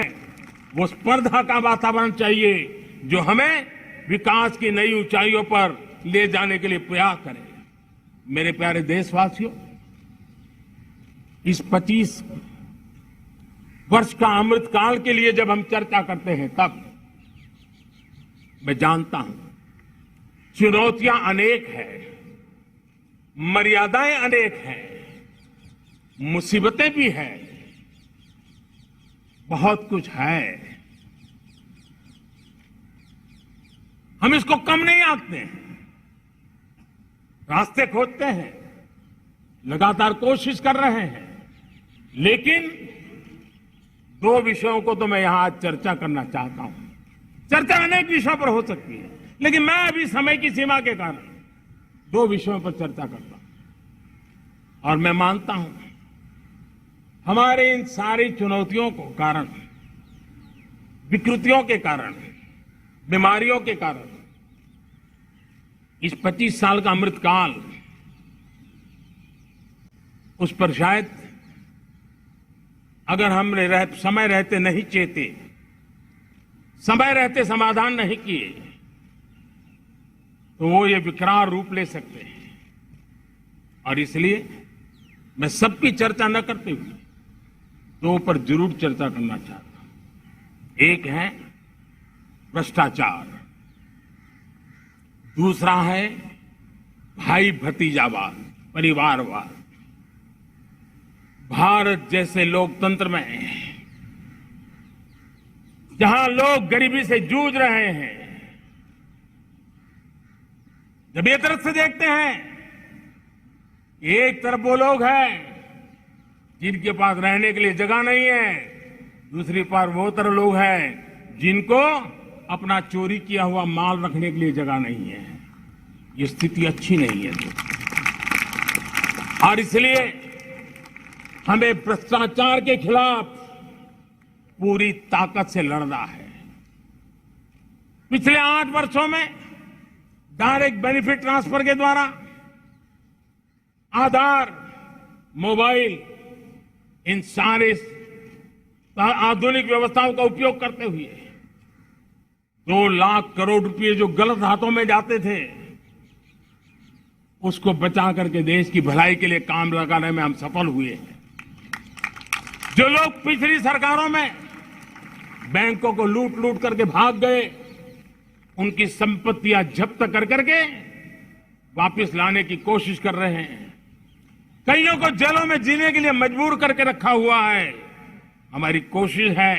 वो स्पर्धा का वातावरण चाहिए जो हमें विकास की नई ऊंचाइयों पर ले जाने के लिए प्रयास करे। मेरे प्यारे देशवासियों, इस 25 वर्ष का अमृतकाल के लिए जब हम चर्चा करते हैं, तब मैं जानता हूं चुनौतियां अनेक हैं, मर्यादाएं अनेक हैं, मुसीबतें भी हैं, बहुत कुछ है। हम इसको कम नहीं आंकते हैं, रास्ते खोजते हैं, लगातार कोशिश कर रहे हैं। लेकिन 2 विषयों को तो मैं यहां आज चर्चा करना चाहता हूं। चर्चा अनेक विषयों पर हो सकती है, लेकिन मैं अभी समय की सीमा के कारण 2 विषयों पर चर्चा करता हूं। और मैं मानता हूं हमारे इन सारी चुनौतियों को कारण, विकृतियों के कारण, बीमारियों के कारण, इस 25 साल का अमृतकाल, उस पर शायद अगर हमने समय रहते नहीं चेते, समय रहते समाधान नहीं किए, तो वो ये विकराल रूप ले सकते हैं। और इसलिए मैं सबकी चर्चा न करते हुए 2 पर जरूर चर्चा करना चाहता हूं। एक है भ्रष्टाचार, दूसरा है भाई भतीजावाद, परिवारवाद। भारत जैसे लोकतंत्र में जहां लोग गरीबी से जूझ रहे हैं, जब एक तरफ से देखते हैं, एक तरफ वो लोग हैं जिनके पास रहने के लिए जगह नहीं है, दूसरी तरफ वो तरह लोग हैं जिनको अपना चोरी किया हुआ माल रखने के लिए जगह नहीं है। ये स्थिति अच्छी नहीं है। और इसलिए हमें भ्रष्टाचार के खिलाफ पूरी ताकत से लड़ना है। पिछले 8 वर्षों में डायरेक्ट बेनिफिट ट्रांसफर के द्वारा, आधार, मोबाइल, इन सारे आधुनिक व्यवस्थाओं का उपयोग करते हुए 2 लाख करोड़ रुपए जो गलत हाथों में जाते थे, उसको बचा करके देश की भलाई के लिए काम लगाने में हम सफल हुए हैं। जो लोग पिछली सरकारों में बैंकों को लूट लूट करके भाग गए, उनकी संपत्तियां जब्त कर करके वापस लाने की कोशिश कर रहे हैं। कईयों को जेलों में जीने के लिए मजबूर करके रखा हुआ है। हमारी कोशिश है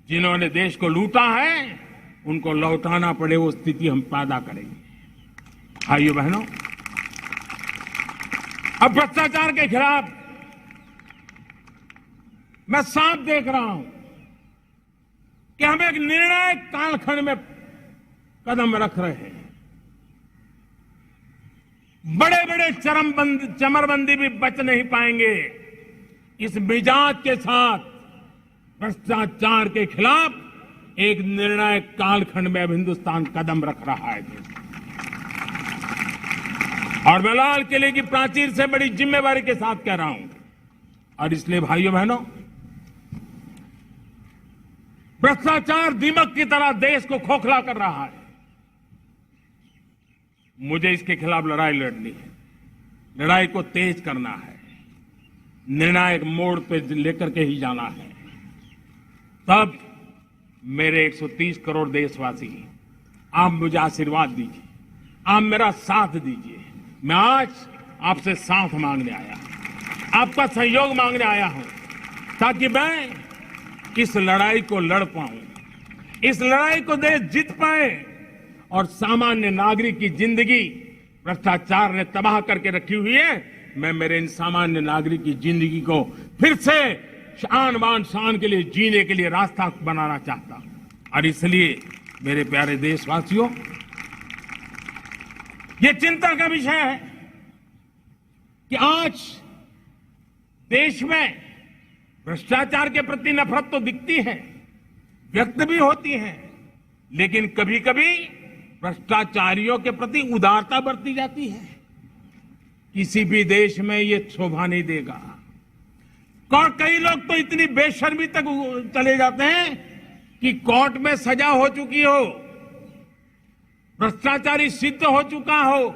जिन्होंने देश को लूटा है उनको लौटाना पड़े, वो स्थिति हम पैदा करेंगे। भाइयों बहनों, अब भ्रष्टाचार के खिलाफ मैं साफ देख रहा हूं कि हम एक निर्णायक कालखंड में कदम रख रहे हैं। बड़े बड़े चमरबंदी भी बच नहीं पाएंगे। इस मिजाज के साथ भ्रष्टाचार के खिलाफ एक निर्णायक कालखंड में अब हिंदुस्तान कदम रख रहा है। और मैं लाल किले की प्राचीर से बड़ी जिम्मेवारी के साथ कह रहा हूं। और इसलिए भाइयों बहनों, भ्रष्टाचार दीमक की तरह देश को खोखला कर रहा है। मुझे इसके खिलाफ लड़ाई लड़नी है, लड़ाई को तेज करना है, निर्णायक मोड़ पे लेकर के ही जाना है। तब मेरे 130 करोड़ देशवासी, आप मुझे आशीर्वाद दीजिए, आप मेरा साथ दीजिए। मैं आज आपसे साथ मांगने आया, आपका सहयोग मांगने आया हूं, ताकि मैं इस लड़ाई को लड़ पाऊं, इस लड़ाई को देश जीत पाए और सामान्य नागरिक की जिंदगी भ्रष्टाचार ने तबाह करके रखी हुई है। मैं मेरे इन सामान्य नागरिक की जिंदगी को फिर से शान बान शान के लिए जीने के लिए रास्ता बनाना चाहता हूं। और इसलिए मेरे प्यारे देशवासियों, ये चिंता का विषय है कि आज देश में भ्रष्टाचार के प्रति नफरत तो दिखती है, व्यक्त भी होती हैं, लेकिन कभी कभी भ्रष्टाचारियों के प्रति उदारता बरती जाती है। किसी भी देश में ये शोभा नहीं देगा। और कई लोग तो इतनी बेशर्मी तक चले जाते हैं कि कोर्ट में सजा हो चुकी हो, भ्रष्टाचारी सिद्ध हो चुका हो,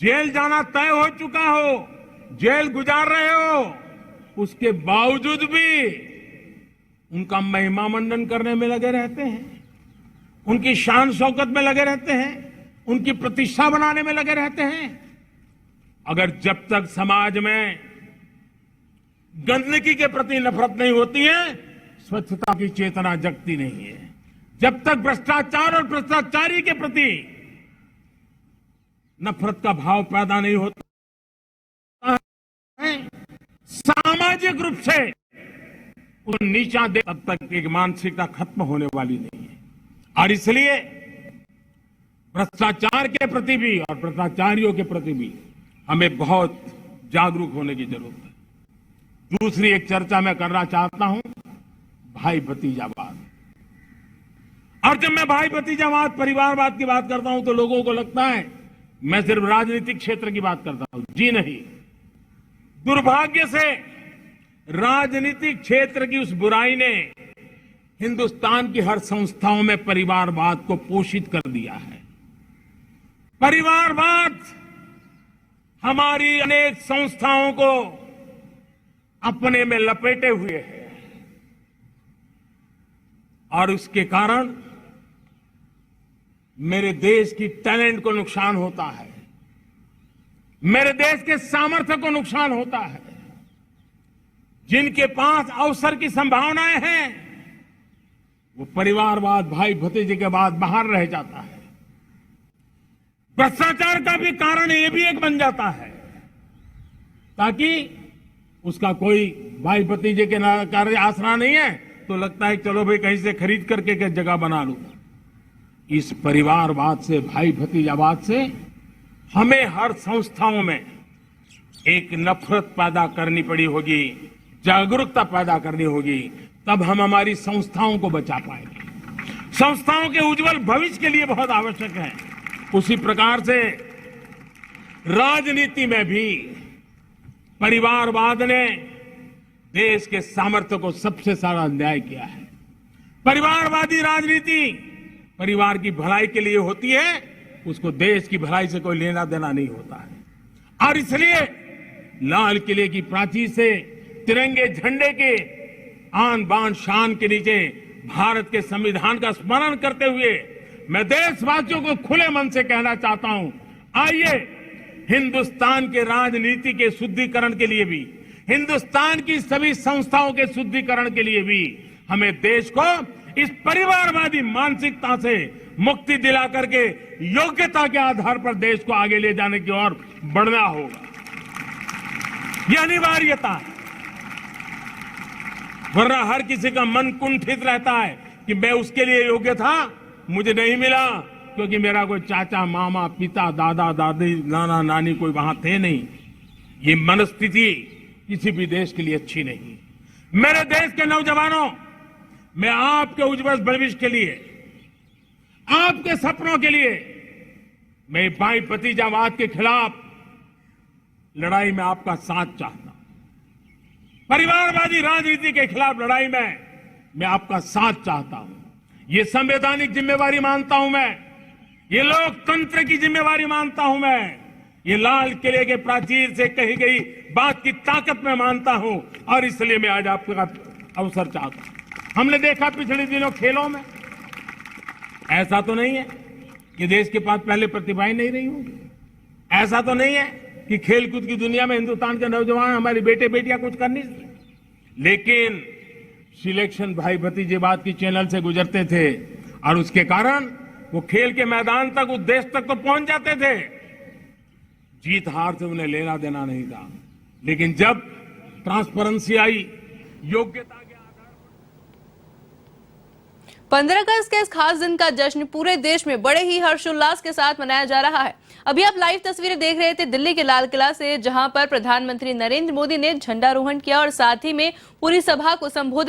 जेल जाना तय हो चुका हो, जेल गुजार रहे हो, उसके बावजूद भी उनका महिमा मंडन करने में लगे रहते हैं, उनकी शान शौकत में लगे रहते हैं, उनकी प्रतिष्ठा बनाने में लगे रहते हैं। अगर जब तक समाज में गंदगी के प्रति नफरत नहीं होती है, स्वच्छता की चेतना जगती नहीं है। जब तक भ्रष्टाचार और भ्रष्टाचारी के प्रति नफरत का भाव पैदा नहीं होता है, सामाजिक रूप से उनको नीचा दे, तब तक एक मानसिकता खत्म होने वाली नहीं है। और इसलिए भ्रष्टाचार के प्रति भी और भ्रष्टाचारियों के प्रति भी हमें बहुत जागरूक होने की जरूरत है। दूसरी एक चर्चा मैं करना चाहता हूं, भाई भतीजावाद। और जब मैं भाई भतीजावाद, परिवारवाद की बात करता हूं तो लोगों को लगता है मैं सिर्फ राजनीतिक क्षेत्र की बात करता हूं। जी नहीं, दुर्भाग्य से राजनीतिक क्षेत्र की उस बुराई ने हिंदुस्तान की हर संस्थाओं में परिवारवाद को पोषित कर दिया है। परिवारवाद हमारी अनेक संस्थाओं को अपने में लपेटे हुए है और उसके कारण मेरे देश की टैलेंट को नुकसान होता है, मेरे देश के सामर्थ्य को नुकसान होता है। जिनके पास अवसर की संभावनाएं हैं वो परिवारवाद, भाई भतीजे के बाद बाहर रह जाता है। भ्रष्टाचार का भी कारण ये भी एक बन जाता है ताकि उसका कोई भाई भतीजे के कार्य आसरा नहीं है तो लगता है चलो भाई कहीं से खरीद करके के जगह बना लूं। इस परिवारवाद से, भाई भतीजावाद से हमें हर संस्थाओं में एक नफरत पैदा करनी पड़ी होगी, जागरूकता पैदा करनी होगी, तब हम हमारी संस्थाओं को बचा पाएंगे। संस्थाओं के उज्जवल भविष्य के लिए बहुत आवश्यक है। उसी प्रकार से राजनीति में भी परिवारवाद ने देश के सामर्थ्य को सबसे सारा अन्याय किया है। परिवारवादी राजनीति परिवार की भलाई के लिए होती है, उसको देश की भलाई से कोई लेना देना नहीं होता है। और इसलिए लाल किले की प्राचीर से तिरंगे झंडे के आन बान शान के नीचे भारत के संविधान का स्मरण करते हुए मैं देशवासियों को खुले मन से कहना चाहता हूं, आइए हिंदुस्तान के राजनीति के शुद्धिकरण के लिए भी, हिंदुस्तान की सभी संस्थाओं के शुद्धिकरण के लिए भी हमें देश को इस परिवारवादी मानसिकता से मुक्ति दिला करके योग्यता के आधार पर देश को आगे ले जाने की ओर बढ़ना होगा। यह अनिवार्यता है, वरना हर किसी का मन कुंठित रहता है कि मैं उसके लिए योग्य था, मुझे नहीं मिला क्योंकि मेरा कोई चाचा, मामा, पिता, दादा, दादी, नाना, नानी कोई वहां थे नहीं। ये मनस्थिति किसी भी देश के लिए अच्छी नहीं। मेरे देश के नौजवानों, मैं आपके उज्जवल भविष्य के लिए, आपके सपनों के लिए, मैं भाई भतीजावाद के खिलाफ लड़ाई में आपका साथ चाहता हूं। परिवारवादी राजनीति के खिलाफ लड़ाई में मैं आपका साथ चाहता हूं। ये संवैधानिक जिम्मेवारी मानता हूं मैं, ये लोकतंत्र की जिम्मेवारी मानता हूं मैं, ये लाल किले के प्राचीर से कही गई बात की ताकत में मानता हूं और इसलिए मैं आज आपका अवसर चाहता हूं। हमने देखा पिछले दिनों खेलों में, ऐसा तो नहीं है कि देश के पास पहले प्रतिभाएं नहीं रही होंगी, ऐसा तो नहीं है कि खेलकूद की दुनिया में हिंदुस्तान के नौजवान, हमारे बेटे बेटियां कुछ कर नहीं सकते, लेकिन सिलेक्शन भाई भतीजेवाद की चैनल से गुजरते थे और उसके कारण वो खेल के मैदान तक, उस देश तक तो पहुंच जाते थे। जीत हार से उन्हें लेना देना नहीं था, लेकिन जब ट्रांसपेरेंसी आई, योग्यता के आधार पर 15 अगस्त के इस खास दिन का जश्न पूरे देश में बड़े ही हर्षोल्लास के साथ मनाया जा रहा है। अभी आप लाइव तस्वीरें देख रहे थे दिल्ली के लाल किला से, जहां पर प्रधानमंत्री नरेंद्र मोदी ने झंडारोहण किया और साथ ही में पूरी सभा को संबोधित